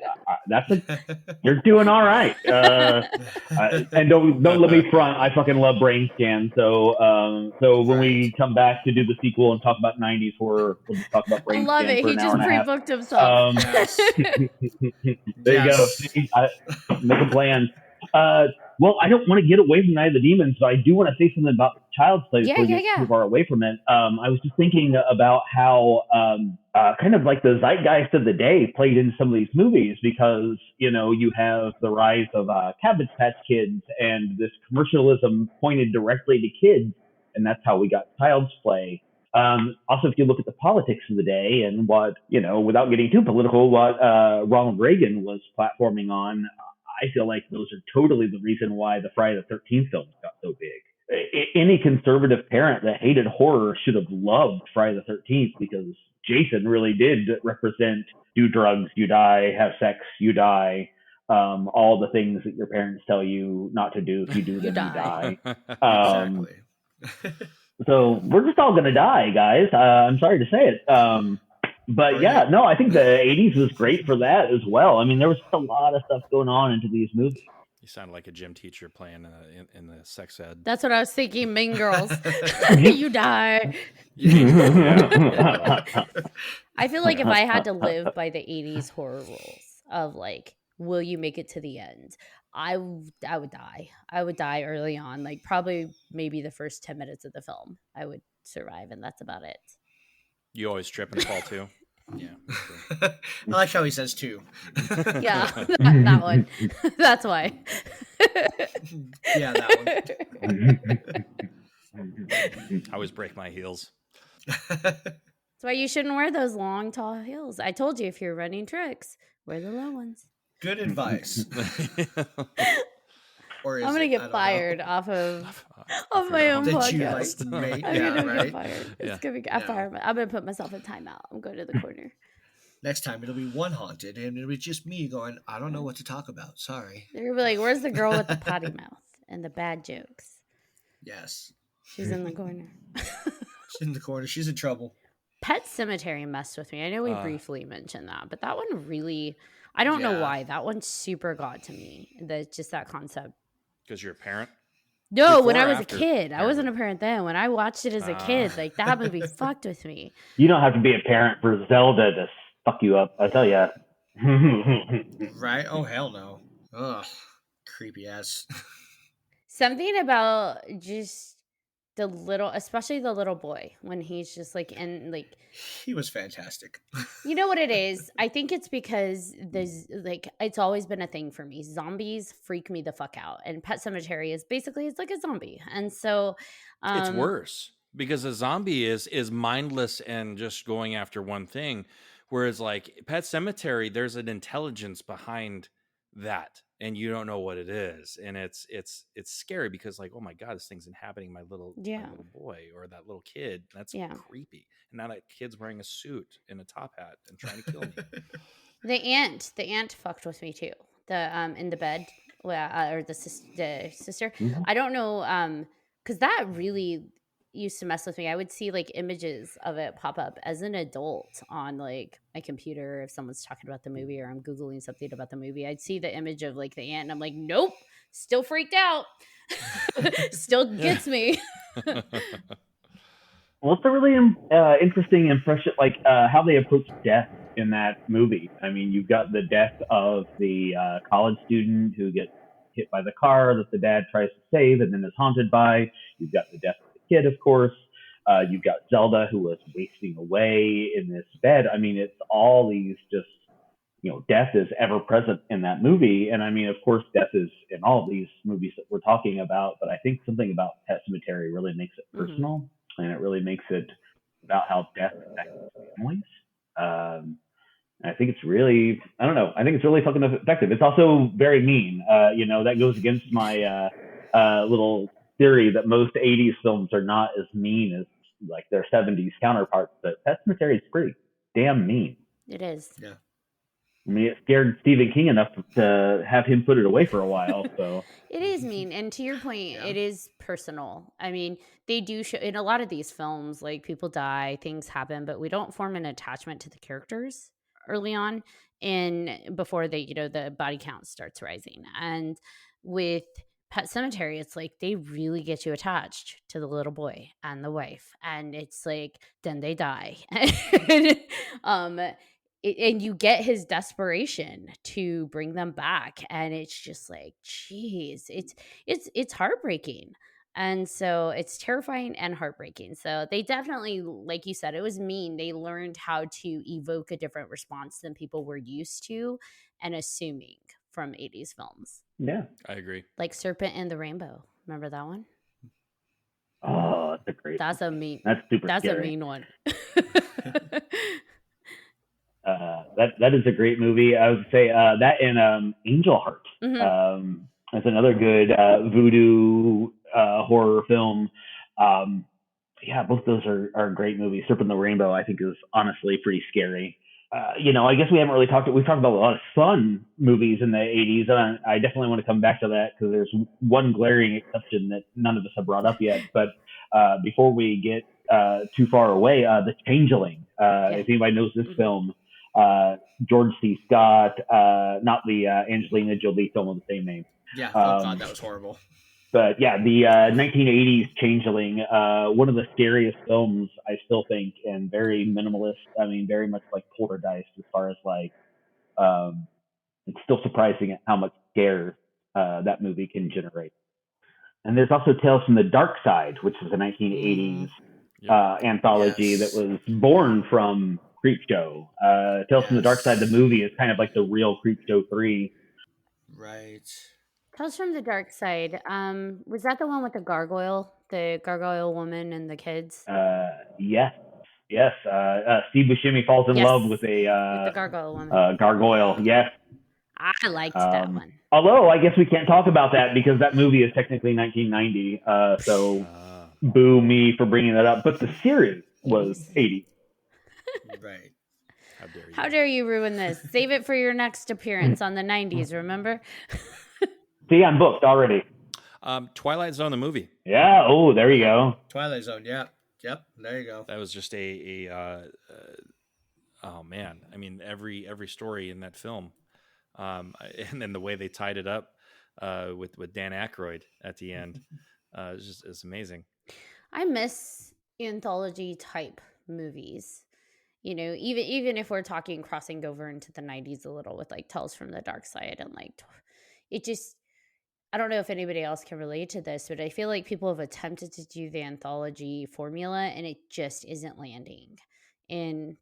you're doing all right. And don't let me front. I fucking love Brain Scan. So when we come back to do the sequel and talk about 90s horror, we'll just talk about Brain Scan. I love it. He just pre-booked himself. There you go. Make a plan. Well, I don't want to get away from Night of the Demons, but I do want to say something about Child's Play before we get too far away from it. I was just thinking about how kind of like the zeitgeist of the day played in some of these movies, because, you have the rise of Cabbage Patch Kids and this commercialism pointed directly to kids. and that's how we got Child's Play. Also, if you look at the politics of the day and what, without getting too political, what Ronald Reagan was platforming on, I feel like those are totally the reason why the Friday the 13th films got so big. Any conservative parent that hated horror should have loved Friday the 13th, because Jason really did represent do drugs, you die, have sex, you die. All the things that your parents tell you not to do. If you do them, you die. Exactly. So we're just all going to die, guys. I'm sorry to say it. But yeah, no, I think the 80s was great for that as well. I mean, there was a lot of stuff going on into these movies. You sound like a gym teacher playing in the sex ed. That's what I was thinking. Mean Girls. You die. I feel like if I had to live by the 80s horror rules of like, will you make it to the end? I would die. I would die early on, like probably maybe the first 10 minutes of the film. I would survive, and that's about it. You always trip and fall too? Yeah. I like how he says too. Yeah, that one. That's why. Yeah, that one. I always break my heels. That's why you shouldn't wear those long, tall heels. I told you, if you're running tricks, wear the low ones. Good advice. Or is I'm gonna it? get fired off of my own Did podcast. you like I'm gonna right? get fired. Yeah. It's gonna be. I'm gonna put myself in timeout. I'm going to the corner. Next time it'll be one haunted, and it'll be just me going, I don't know what to talk about. Sorry. They're gonna be like, "Where's the girl with the potty mouth and the bad jokes?" Yes. She's in the corner. She's in the corner. She's in trouble. Pet Cemetery messed with me. I know we briefly mentioned that, but that one really, I don't know why. That one super got to me. Just that concept. Because you're a parent? No, Before when I or was a after kid. I parenting? wasn't a parent then. When I watched it as a kid, like that movie fucked with me. You don't have to be a parent for Zelda to fuck you up, I tell ya. Right? Oh, hell no. Ugh. Creepy ass. Something about just the little, especially the little boy, when he's just like in like, He was fantastic. you know what it is? I think it's because there's like, it's always been a thing for me. Zombies freak me the fuck out, and Pet Cemetery is basically, it's like a zombie, and so It's worse because a zombie is mindless and just going after one thing, whereas like Pet Cemetery, there's an intelligence behind that, and you don't know what it is, and it's scary because like, oh my god, this thing's inhabiting my little boy or that little kid. That's creepy. And now that kid's wearing a suit and a top hat and trying to kill me. The ant fucked with me too. The in the bed, or the sister. Mhm. I don't know, because that really used to mess with me. I would see like images of it pop up as an adult on like my computer if someone's talking about the movie or I'm Googling something about the movie. I'd see the image of like the ant and I'm like, nope, still freaked out. Still gets me. Well, it's a really interesting impression, like how they approach death in that movie. I mean, you've got the death of the college student who gets hit by the car that the dad tries to save and then is haunted by. You've got the death of the kid, of course. You've got Zelda, who was wasting away in this bed. I mean, it's all these just, death is ever present in that movie. And I mean, of course, death is in all of these movies that we're talking about. But I think something about Pet Cemetery really makes it personal. And it really makes it about how death affects families. I think it's really, I don't know, I think it's really fucking effective. It's also very mean. That goes against my little theory that most 80s films are not as mean as like their 70s counterparts. But Pet Sematary is pretty damn mean. It is. Yeah. I mean, it scared Stephen King enough to have him put it away for a while. So It is mean. And to your point, it is personal. I mean, they do show in a lot of these films, like people die, things happen, but we don't form an attachment to the characters early on and before the body count starts rising. And with Pet Cemetery, it's like they really get you attached to the little boy and the wife. And it's like, then they die. And you get his desperation to bring them back, and it's just like, geez, it's heartbreaking, and so it's terrifying and heartbreaking. So they definitely, like you said, it was mean. They learned how to evoke a different response than people were used to and assuming from 80s films. yeah. I agree. Like Serpent and the Rainbow. Remember that one? Oh, that's a great. That's a mean. That's super That's scary. a mean one. That is a great movie. I would say that and Angel Heart. Mhm. That's another good voodoo horror film. Yeah, both those are great movies. Serpent and the Rainbow, I think, is honestly pretty scary. I guess we haven't really we've talked about a lot of fun movies in the 80s, and I definitely want to come back to that because there's one glaring exception that none of us have brought up yet. But before we get too far away, The Changeling. If anybody knows this film, George C. Scott, not the Angelina Jolie film of the same name. Yeah, oh God, that was horrible. But yeah, the 1980s Changeling, one of the scariest films, I still think, and very minimalist. I mean, very much like Poltergeist as far as like, it's still surprising at how much scare that movie can generate. And there's also Tales from the Dark Side, which is a 1980s anthology that was born from Creepshow. Tales from the Dark Side, the movie, is kind of like the real Creepshow 3. Right. Tales from the Dark Side. Was that the one with the gargoyle woman and the kids? Yes. Steve Buscemi falls in love with with the gargoyle woman. Gargoyle. Yes. I liked that one. Although I guess we can't talk about that because that movie is technically 1990. So boo me for bringing that up. But the series was 80. Right. How dare you ruin this? Save it for your next appearance on the 90s, remember? See, I'm booked already. Twilight Zone, the movie. Yeah. Oh, there you go. Twilight Zone. Yeah. Yep. There you go. That was just oh man. I mean, every story in that film, and then the way they tied it up with Dan Aykroyd at the end, it's amazing. I miss anthology type movies. Even if we're talking crossing over into the 90s a little with like Tales from the Dark Side and like it just, I don't know if anybody else can relate to this, but I feel like people have attempted to do the anthology formula and it just isn't landing. And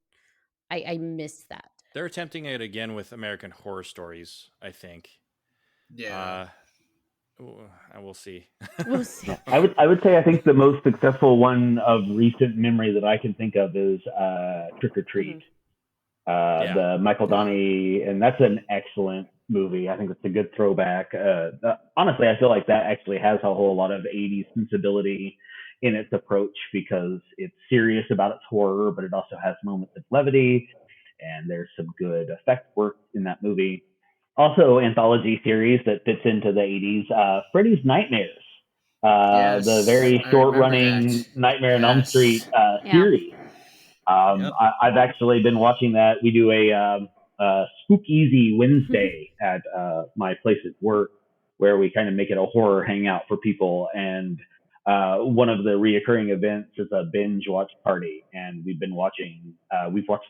I miss that. They're attempting it again with American Horror Stories, I think. Yeah. We'll see. We'll see. I would say I think the most successful one of recent memory that I can think of is Trick or Treat. The Michael Donnie, and that's an excellent movie. I think it's a good throwback. Honestly, I feel like that actually has a whole lot of 80s sensibility in its approach because it's serious about its horror, but it also has moments of levity, and there's some good effect work in that movie. Also, anthology series that fits into the 80s, Freddy's Nightmares. The very short-running Nightmare on Elm Street series. I've actually been watching that. We do a Spook Easy Wednesday at my place at work where we kind of make it a horror hangout for people. And one of the reoccurring events is a binge watch party. And we've watched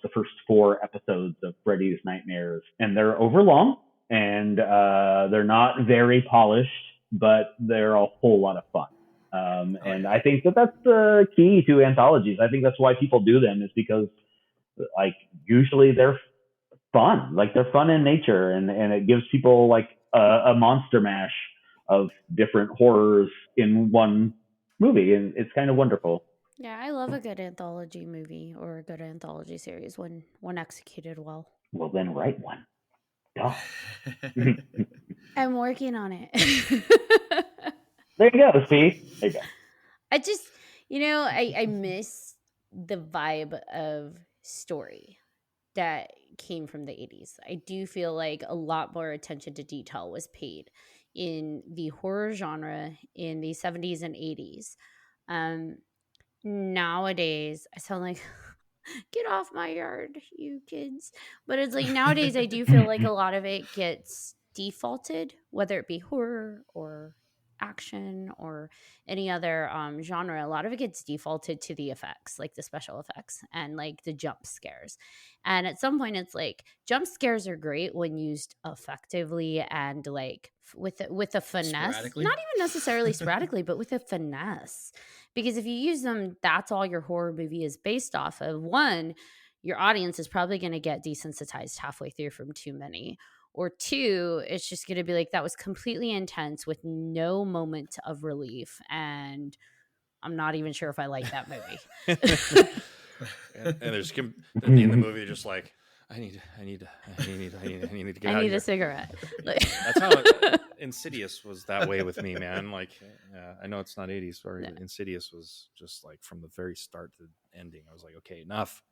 the first 4 episodes of Freddy's Nightmares. And they're overlong and they're not very polished, but they're a whole lot of fun. And I think that's the key to anthologies. I think that's why people do them, is because like usually they're fun, like they're fun in nature, and it gives people like a monster mash of different horrors in one movie, and it's kind of wonderful. Yeah, I love a good anthology movie or a good anthology series when executed well. Well, then write one. Duh. I'm working on it. There you go, see? There you go. I just, I miss the vibe of story that came from the 80s. I do feel like a lot more attention to detail was paid in the horror genre in the 70s and 80s. Nowadays, I sound like, get off my yard, you kids. But it's like nowadays, I do feel like a lot of it gets defaulted, whether it be horror or action or any other genre. A lot of it gets defaulted to the effects, like the special effects and like the jump scares. And at some point it's like jump scares are great when used effectively and like with a finesse, not even necessarily sporadically, but with a finesse. Because if you use them, that's all your horror movie is based off of. One, your audience is probably going to get desensitized halfway through from too many. Or 2, it's just going to be like, that was completely intense with no moment of relief. And I'm not even sure if I like that movie. and there's at the end of the movie, they're just like, I need to get out of I need here. a cigarette. That's how Insidious was that way with me, man. Like, I know it's not 80s, sorry. No. But Insidious was just like from the very start to the ending. I was like, okay, enough.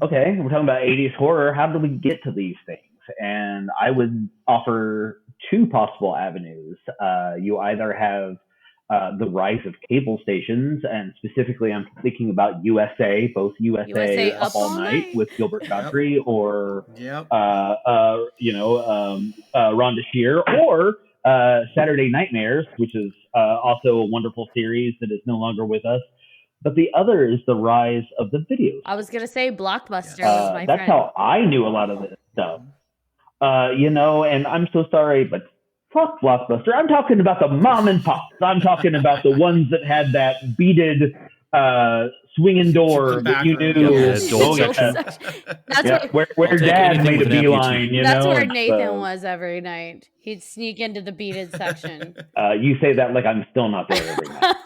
Okay, we're talking about 80s horror. How do we get to these things? And I would offer two possible avenues. You either have the rise of cable stations, and specifically I'm thinking about USA, both USA Up All Night with Gilbert Godfrey, or Rhonda Shear, or Saturday Nightmares, which is also a wonderful series that is no longer with us. But the other is the rise of the video. I was gonna say Blockbuster was my that's friend. how I knew a lot of this stuff. And I'm so sorry, but fuck Blockbuster. I'm talking about the mom and pops. I'm talking about the ones that had that beaded swinging door that you knew. That's where Dad made a beeline. That's where Nathan was every night. He'd sneak into the beaded section. You say that like I'm still not there every night.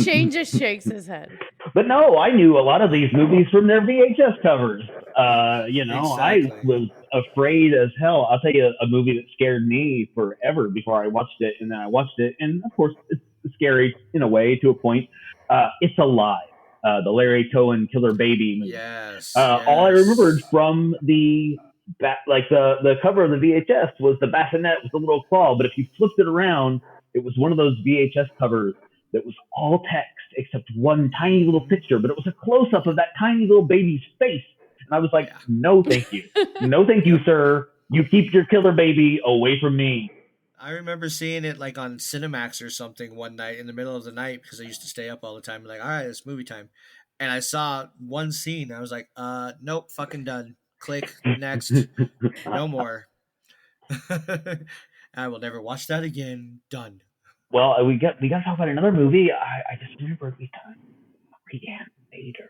Shane just shakes his head. But no, I knew a lot of these movies from their VHS covers. Exactly. I was afraid as hell. I'll tell you a movie that scared me forever before I watched it, and then I watched it, and of course it's scary in a way to a point. It's Alive, the Larry Cohen Killer Baby movie. Yes. All I remembered from the cover of the VHS was the bassinet with the little claw, but if you flipped it around, it was one of those VHS covers that was all text except one tiny little picture, but it was a close-up of that tiny little baby's face. And I was like, no, thank you. No, thank you, sir. You keep your killer baby away from me. I remember seeing it like on Cinemax or something one night in the middle of the night because I used to stay up all the time. Like, all right, it's movie time. And I saw one scene. I was like, nope, fucking done. Click, next. No more. I will never watch that again. Done. Well, we got to talk about another movie. I just remembered we talked Reanimator.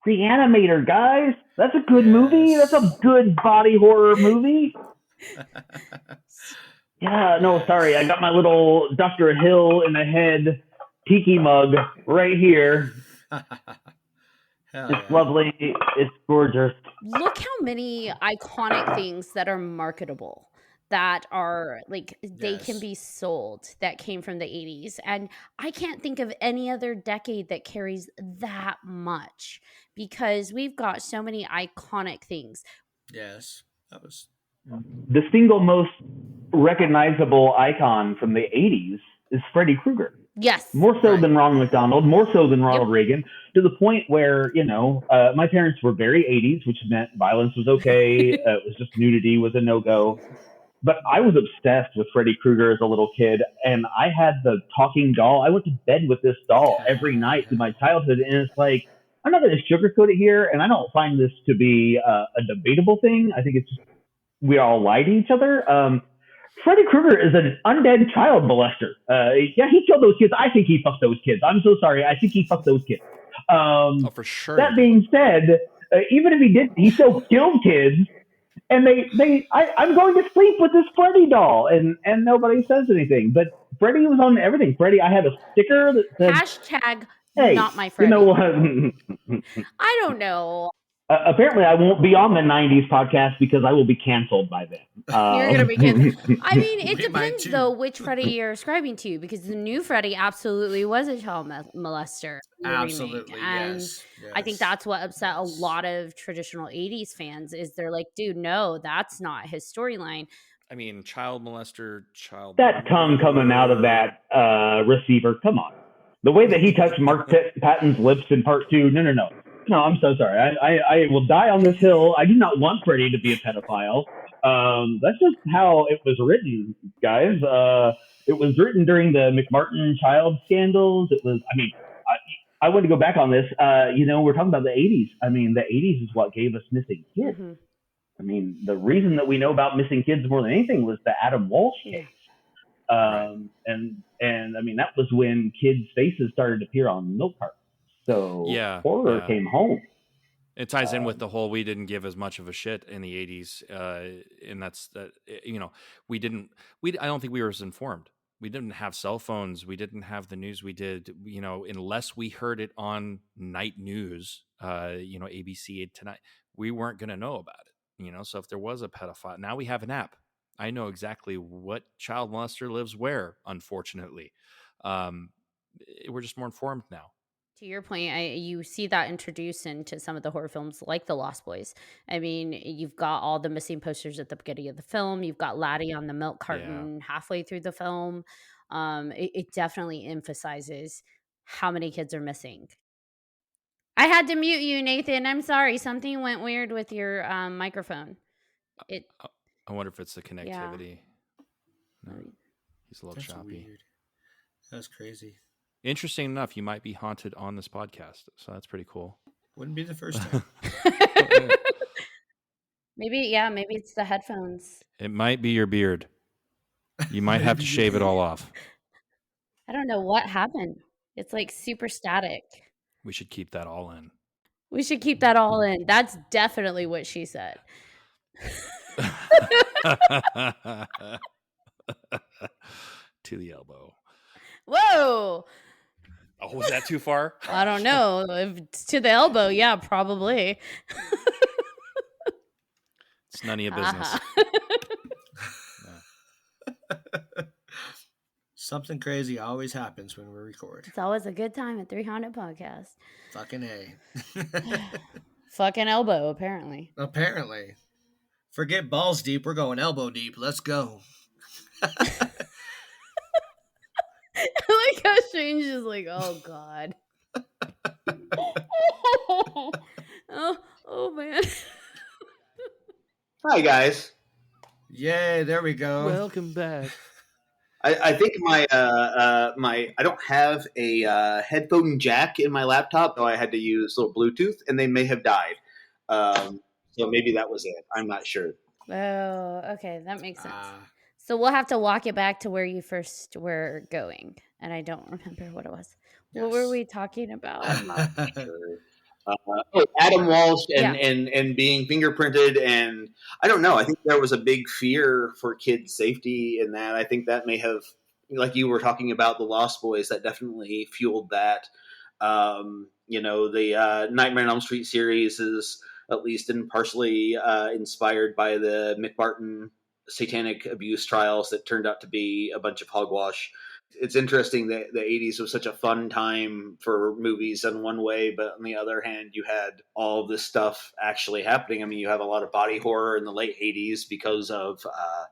Reanimator, guys. That's a good movie. That's a good body horror movie. Yeah, no, sorry. I got my little Dr. Hill in the head tiki mug right here. It's lovely. It's gorgeous. Look how many iconic things that are marketable, that are like they can be sold, that came from the 80s. And I can't think of any other decade that carries that much, because we've got so many iconic things. Yes, that was the single most recognizable icon from the 80s is Freddy Krueger. Yes. More so than Ronald McDonald, more so than Ronald Reagan, to the point where, my parents were very 80s, which meant violence was okay. It was just nudity was a no-go. But I was obsessed with Freddy Krueger as a little kid, and I had the talking doll. I went to bed with this doll every night through my childhood, and it's like, I'm not going to sugarcoat it here, and I don't find this to be a debatable thing. I think it's just, we all lie to each other. Freddy Krueger is an undead child molester. He killed those kids. I think he fucked those kids. I'm so sorry. I think he fucked those kids. For sure. That being said, even if he did, he still killed kids. And I'm going to sleep with this Freddy doll, and nobody says anything. But Freddy was on everything. Freddy, I had a sticker that said, hashtag hey, not my Freddy. You know what? I don't know. Apparently, I won't be on the 90s podcast because I will be canceled by then. You're going to be canceled. I mean, it depends, though, which Freddy you're ascribing to, because the new Freddy absolutely was a child molester. Absolutely, and yes. I think that's what upset a lot of traditional 80s fans, is they're like, dude, no, that's not his storyline. I mean, child molester, That tongue coming out of that receiver, come on. The way that he touched Mark Patton's lips in part 2, no. No, I'm so sorry. I will die on this hill. I do not want Freddy to be a pedophile. That's just how it was written, guys. It was written during the McMartin child scandals. It was, I want to go back on this. We're talking about the 80s. I mean, the 80s is what gave us missing kids. Mm-hmm. I mean, the reason that we know about missing kids more than anything was the Adam Walsh case. And I mean, that was when kids' faces started to appear on milk cartons. So horror came home. It ties in with the whole, we didn't give as much of a shit in the 80s. And that's, I don't think we were as informed. we didn't have cell phones. We didn't have the news we did, unless we heard it on night news, ABC tonight, we weren't going to know about it, so if there was a pedophile, now we have an app. I know exactly what child molester lives where, unfortunately. We're just more informed now. To your point, you see that introduced into some of the horror films like The Lost Boys. I mean, you've got all the missing posters at the beginning of the film. You've got Laddie on the milk carton halfway through the film. It definitely emphasizes how many kids are missing. I had to mute you, Nathan. I'm sorry. Something went weird with your microphone. I wonder if it's the connectivity. No, he's a little choppy. Weird. That's crazy. Interesting enough, you might be haunted on this podcast, so that's pretty cool. Wouldn't be the first time. Maybe it's the headphones. It might be your beard. You might have to shave it all off. I don't know what happened. It's like super static. We should keep that all in. That's definitely what she said. To the elbow. Whoa. Oh, was that too far? I don't know. If it's to the elbow, yeah, probably. It's none of your business. Something crazy always happens when we record. It's always a good time at 3Haunted Podcast. Fucking A. Fucking elbow, apparently. Apparently. Forget balls deep. We're going elbow deep. Let's go. I like how Strange is like, oh, God. oh, man. Hi, guys. Yay, there we go. Welcome back. I think my I don't have a headphone jack in my laptop, so I had to use little Bluetooth, and they may have died. So maybe that was it. I'm not sure. Oh, okay. That makes sense. So we'll have to walk it back to where you first were going. And I don't remember what it was. Yes. What were we talking about? I'm not sure. Adam Walsh and being fingerprinted, and I don't know. I think there was a big fear for kids' safety in that. I think that may have, like you were talking about the Lost Boys, that definitely fueled that. The Nightmare on Elm Street series is at least partially inspired by the McMartin satanic abuse trials that turned out to be a bunch of hogwash. It's interesting that the 80s was such a fun time for movies in one way, but on the other hand, you had all this stuff actually happening. I mean, you have a lot of body horror in the late 80s because of,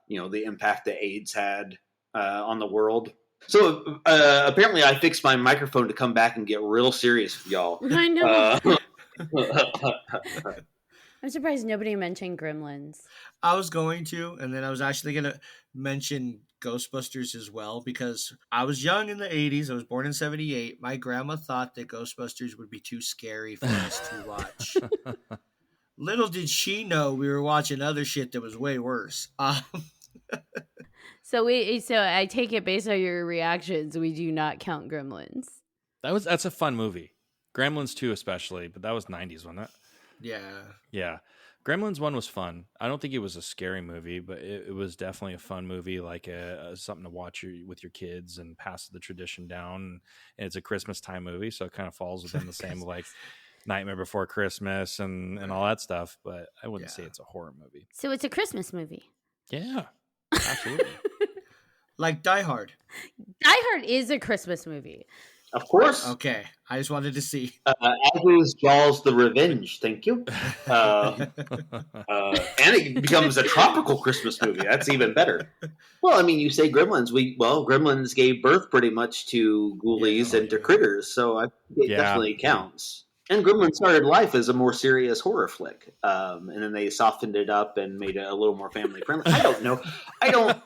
the impact that AIDS had on the world. So apparently I fixed my microphone to come back and get real serious with y'all. I know. I'm surprised nobody mentioned Gremlins. I was going to, and then I was actually going to mention Ghostbusters as well, because I was young in the 80s. I was born in 78. My grandma thought that Ghostbusters would be too scary for us to watch. Little did she know we were watching other shit that was way worse. So I take it based on your reactions, we do not count Gremlins. That's a fun movie. Gremlins 2 especially, but that was 90s, wasn't it? Yeah. Gremlins 1 was fun. I don't think it was a scary movie, but it was definitely a fun movie, like something to watch with your kids and pass the tradition down. And it's a Christmas time movie, so it kind of falls within the same like Nightmare Before Christmas and all that stuff. But I wouldn't say it's a horror movie. So it's a Christmas movie. Yeah, absolutely. Like Die Hard. Die Hard is a Christmas movie. Of course. Okay. I just wanted to see. As is Jaws the Revenge. Thank you. And it becomes a tropical Christmas movie. That's even better. Well, I mean, you say Gremlins. Gremlins gave birth pretty much to Ghoulies and to Critters, so it definitely counts. And Gremlins started life as a more serious horror flick. And then they softened it up and made it a little more family friendly. I don't know.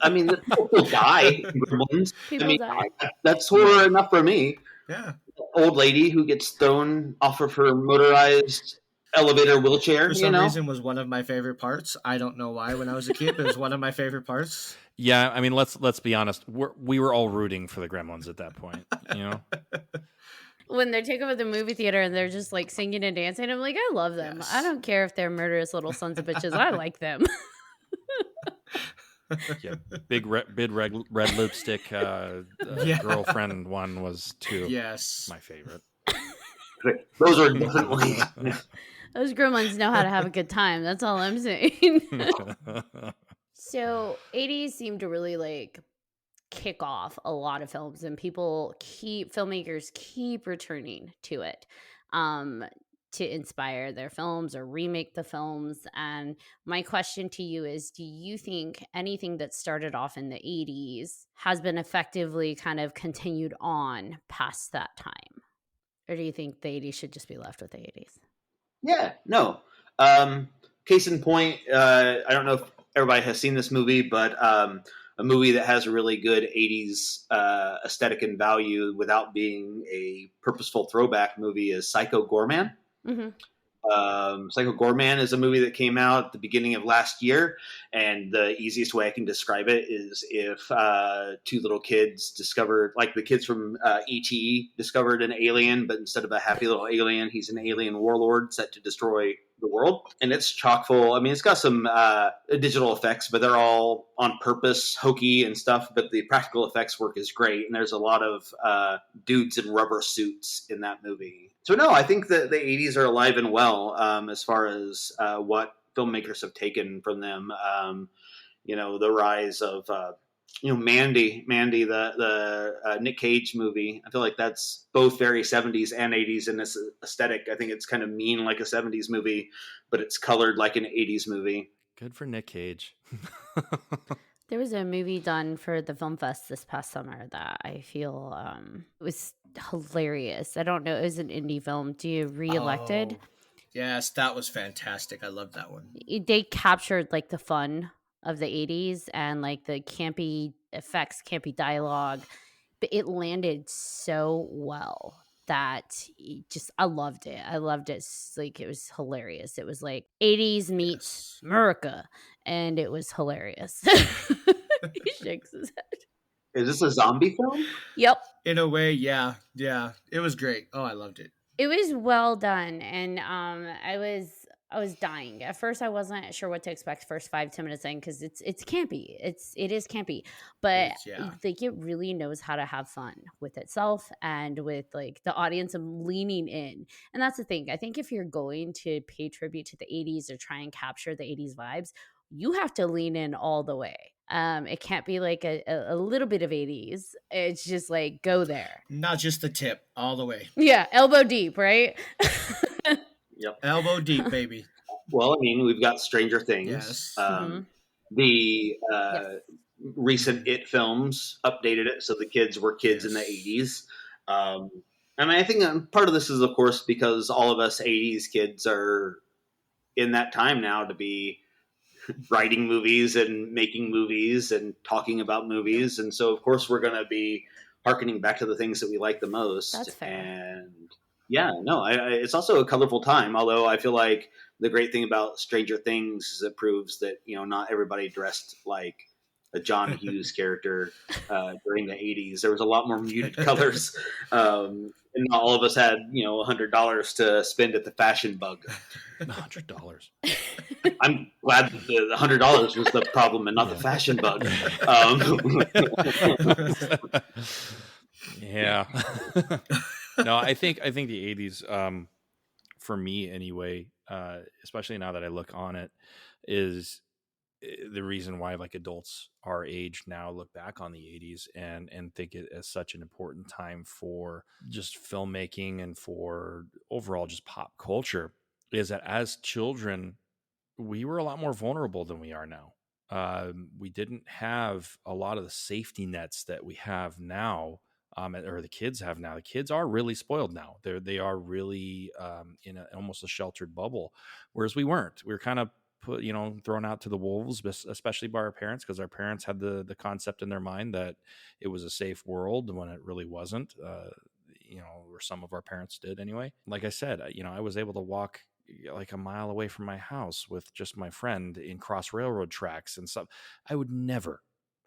I mean, people die in Gremlins. People die. That's horror enough for me. Yeah. Old lady who gets thrown off of her motorized elevator wheelchair. For some reason was one of my favorite parts. I don't know why when I was a kid, but it was one of my favorite parts. Yeah, I mean, let's be honest. We were all rooting for the Gremlins at that point, you know? When they take over the movie theater and they're just like singing and dancing, I'm like, I love them. Yes. I don't care if they're murderous little sons of bitches. I like them. Yeah, big red lipstick girlfriend one was too. Yes. My favorite. Those are definitely. Those gremlins know how to have a good time. That's all I'm saying. So 80s seem to really like kick off a lot of films, and filmmakers keep returning to it to inspire their films or remake the films. And my question to you is, do you think anything that started off in the 80s has been effectively kind of continued on past that time? Or do you think the 80s should just be left with the 80s? Yeah, no. Case in point, I don't know if everybody has seen this movie, but a movie that has a really good 80s aesthetic and value without being a purposeful throwback movie is Psycho Goreman. Mm-hmm. Psycho Goreman is a movie that came out at the beginning of last year, and the easiest way I can describe it is if two little kids discovered, like the kids from E.T. discovered an alien, but instead of a happy little alien, he's an alien warlord set to destroy the world. And it's chock full. I mean, it's got some digital effects, but they're all on purpose, hokey and stuff, but the practical effects work is great, and there's a lot of dudes in rubber suits in that movie. So no, I think that the 80s are alive and well as far as what filmmakers have taken from them. The rise of Mandy, the Nick Cage movie. I feel like that's both very 70s and 80s in this aesthetic. I think it's kind of mean like a 70s movie, but it's colored like an 80s movie. Good for Nick Cage. There was a movie done for the Film Fest this past summer that I feel was hilarious. I don't know. It was an indie film. Do you Re-Elected? Oh, yes, that was fantastic. I love that one. They captured like the fun of the 80s and like the campy effects, campy dialogue, but it landed so well that I loved it. I loved it. Like, it was hilarious. It was like 80s meets America, and it was hilarious. He shakes his head. Is this a zombie film? Yep. In a way, yeah. It was great. Oh, I loved it. It was well done, and I was dying. At first I wasn't sure what to expect first 5-10 minutes in, because it's campy. It is campy, but like it really knows how to have fun with itself and with like the audience and leaning in. And that's the thing. I think if you're going to pay tribute to the 80s or try and capture the 80s vibes, you have to lean in all the way. It can't be like a little bit of 80s. It's just like go there. Not just the tip, all the way. Yeah, elbow deep, right? Yep. Elbow deep, baby. Well, I mean, we've got Stranger Things. Yes. The recent It films updated it so the kids were kids in the 80s. I mean, I think part of this is, of course, because all of us 80s kids are in that time now to be writing movies and making movies and talking about movies. And so, of course, we're going to be hearkening back to the things that we like the most. That's fair. And it's also a colorful time, although I feel like the great thing about Stranger Things is it proves that, not everybody dressed like a John Hughes character during the 80s. There was a lot more muted colors. And not all of us had, $100 to spend at the Fashion Bug. $100. I'm glad that the $100 was the problem and not the Fashion Bug. Yeah. No, I think the 80s, for me anyway, especially now that I look on it, is the reason why like adults our age now look back on the 80s and think it as such an important time for just filmmaking and for overall just pop culture, is that as children we were a lot more vulnerable than we are now. We didn't have a lot of the safety nets that we have now, or the kids have now. The kids are really spoiled now. They are really in almost a sheltered bubble, whereas we weren't. We were kind of thrown out to the wolves, especially by our parents, because our parents had the concept in their mind that it was a safe world when it really wasn't. Or some of our parents did anyway. Like I said, I was able to walk like a mile away from my house with just my friend in cross railroad tracks and stuff. I would never,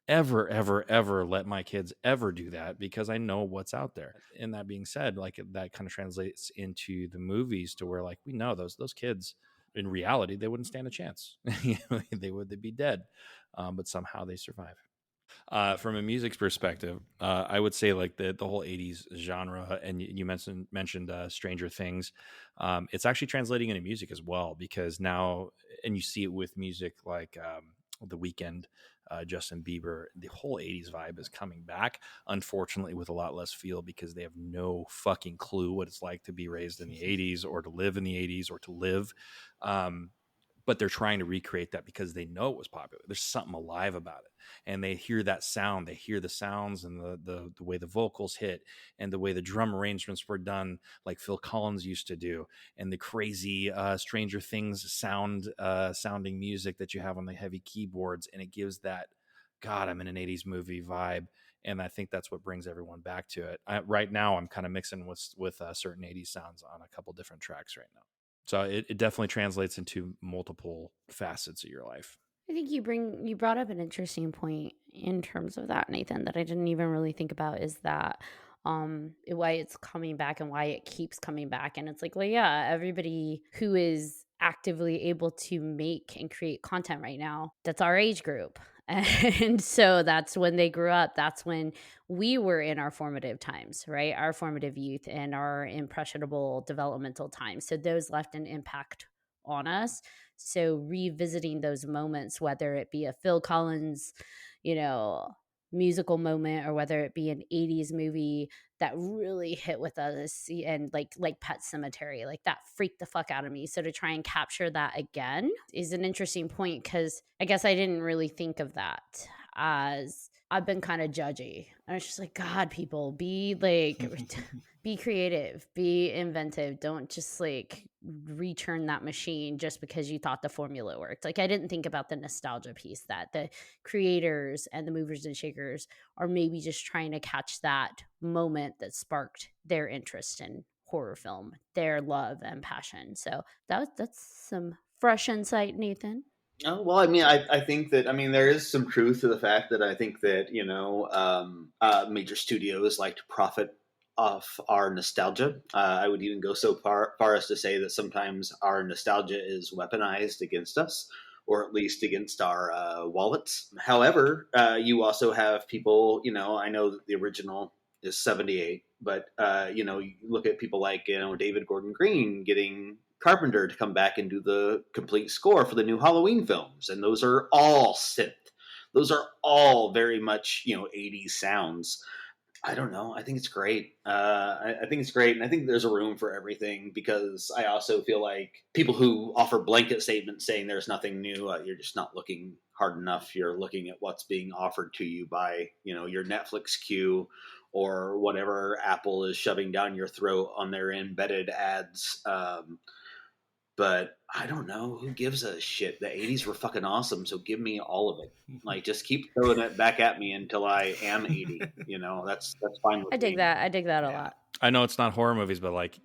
ever, ever, ever let my kids ever do that, because I know what's out there. And that being said, like that kind of translates into the movies, to where like we know those kids, in reality, they wouldn't stand a chance. They'd be dead, but somehow they survive. From a music perspective, I would say like the whole 80s genre, and you mentioned Stranger Things. It's actually translating into music as well, because now, and you see it with music like The Weeknd, Justin Bieber, the whole 80s vibe is coming back, unfortunately with a lot less feel, because they have no fucking clue what it's like to be raised in the 80s or to live in the 80s or to live. But they're trying to recreate that because they know it was popular. There's something alive about it. And they hear that sound. They hear the sounds and the way the vocals hit and the way the drum arrangements were done, like Phil Collins used to do, and the crazy Stranger Things sounding music that you have on the heavy keyboards. And it gives that, God, I'm in an 80s movie vibe. And I think that's what brings everyone back to it. Right now, I'm kind of mixing with certain 80s sounds on a couple different tracks right now. So it definitely translates into multiple facets of your life. I think you brought up an interesting point in terms of that, Nathan, that I didn't even really think about, is that why it's coming back and why it keeps coming back. And it's like, well, yeah, everybody who is actively able to make and create content right now, that's our age group. And so that's when they grew up. That's when we were in our formative times, right? Our formative youth and our impressionable developmental times. So those left an impact on us. So revisiting those moments, whether it be a Phil Collins, musical moment, or whether it be an 80s movie that really hit with us, and like Pet Sematary, like that freaked the fuck out of me. So to try and capture that again is an interesting point, because I guess I didn't really think of that, as I've been kind of judgy. I was just like, God, people, be like, be creative, be inventive. Don't just like return that machine just because you thought the formula worked. Like, I didn't think about the nostalgia piece, that the creators and the movers and shakers are maybe just trying to catch that moment that sparked their interest in horror film, their love and passion. So that's some fresh insight, Nathan. Oh, well, I mean, I think that, I mean, there is some truth to the fact that I think that, major studios like to profit off our nostalgia. I would even go so far as to say that sometimes our nostalgia is weaponized against us, or at least against our wallets. However, you also have people, I know that the original is 78, but, you look at people like, David Gordon Green getting Carpenter to come back and do the complete score for the new Halloween films. And those are all synth. Those are all very much, 80s sounds. I don't know. I think it's great. I think it's great. And I think there's a room for everything, because I also feel like people who offer blanket statements saying there's nothing new, you're just not looking hard enough. You're looking at what's being offered to you by, your Netflix queue or whatever Apple is shoving down your throat on their embedded ads. But I don't know. Who gives a shit? The 80s were fucking awesome, so give me all of it. Like, just keep throwing it back at me until I am 80. That's fine with me. I dig that a lot. I know it's not horror movies, but like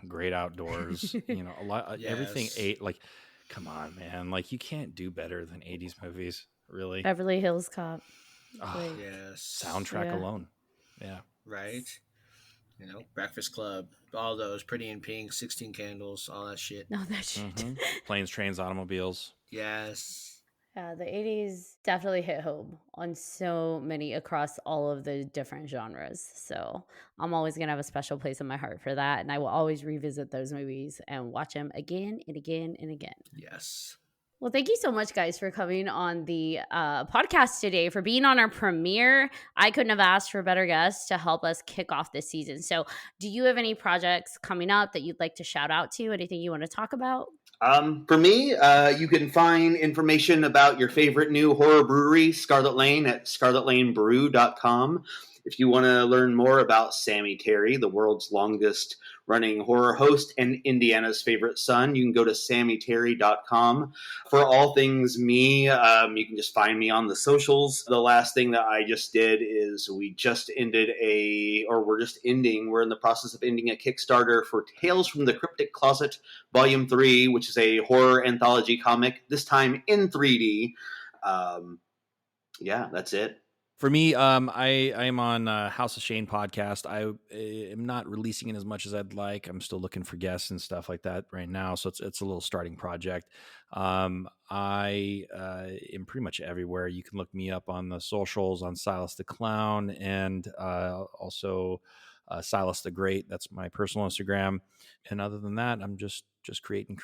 Great Outdoors, a lot, Yes. everything like, come on, man. Like, you can't do better than 80s movies, really. Beverly Hills Cop. Oh, Yes. soundtrack alone. Yeah. Right. Breakfast Club, all those, Pretty in Pink, 16 Candles, all that shit. No, that shit. Mm-hmm. Planes, Trains, Automobiles. Yes. Yeah, the 80s definitely hit home on so many, across all of the different genres. So I'm always going to have a special place in my heart for that. And I will always revisit those movies and watch them again and again and again. Yes. Well, thank you so much, guys, for coming on the podcast today, for being on our premiere. I couldn't have asked for better guests to help us kick off this season. So do you have any projects coming up that you'd like to shout out to? Anything you want to talk about? For me, you can find information about your favorite new horror brewery, Scarlet Lane, at scarletlanebrew.com. If you want to learn more about Sammy Terry, the world's longest running horror host and Indiana's favorite son, you can go to sammyterry.com. For all things me, you can just find me on the socials. The last thing that I just did is we're in the process of ending a Kickstarter for Tales from the Cryptic Closet, Volume 3, which is a horror anthology comic, this time in 3D. Yeah, that's it. For me, I am on House of Shane podcast. I am not releasing it as much as I'd like. I'm still looking for guests and stuff like that right now, so it's a little starting project. I am pretty much everywhere. You can look me up on the socials on Silas the Clown and also Silas the Great. That's my personal Instagram. And other than that, I'm just creating.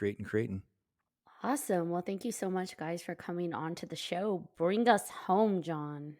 Awesome. Well, thank you so much, guys, for coming on to the show. Bring us home, John.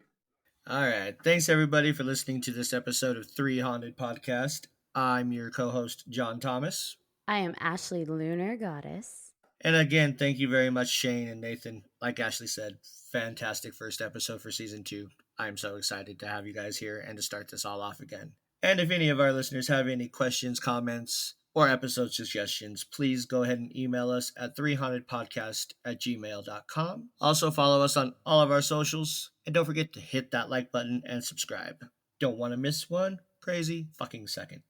All right. Thanks, everybody, for listening to this episode of 3Haunted Podcast. I'm your co-host, John Thomas. I am Ashley Lunar Goddess. And again, thank you very much, Shane and Nathan. Like Ashley said, fantastic first episode for season 2. I'm so excited to have you guys here and to start this all off again. And if any of our listeners have any questions, comments, or episode suggestions, please go ahead and email us at 3hauntedpodcast@gmail.com. Also follow us on all of our socials, and don't forget to hit that like button and subscribe. Don't want to miss one crazy fucking second.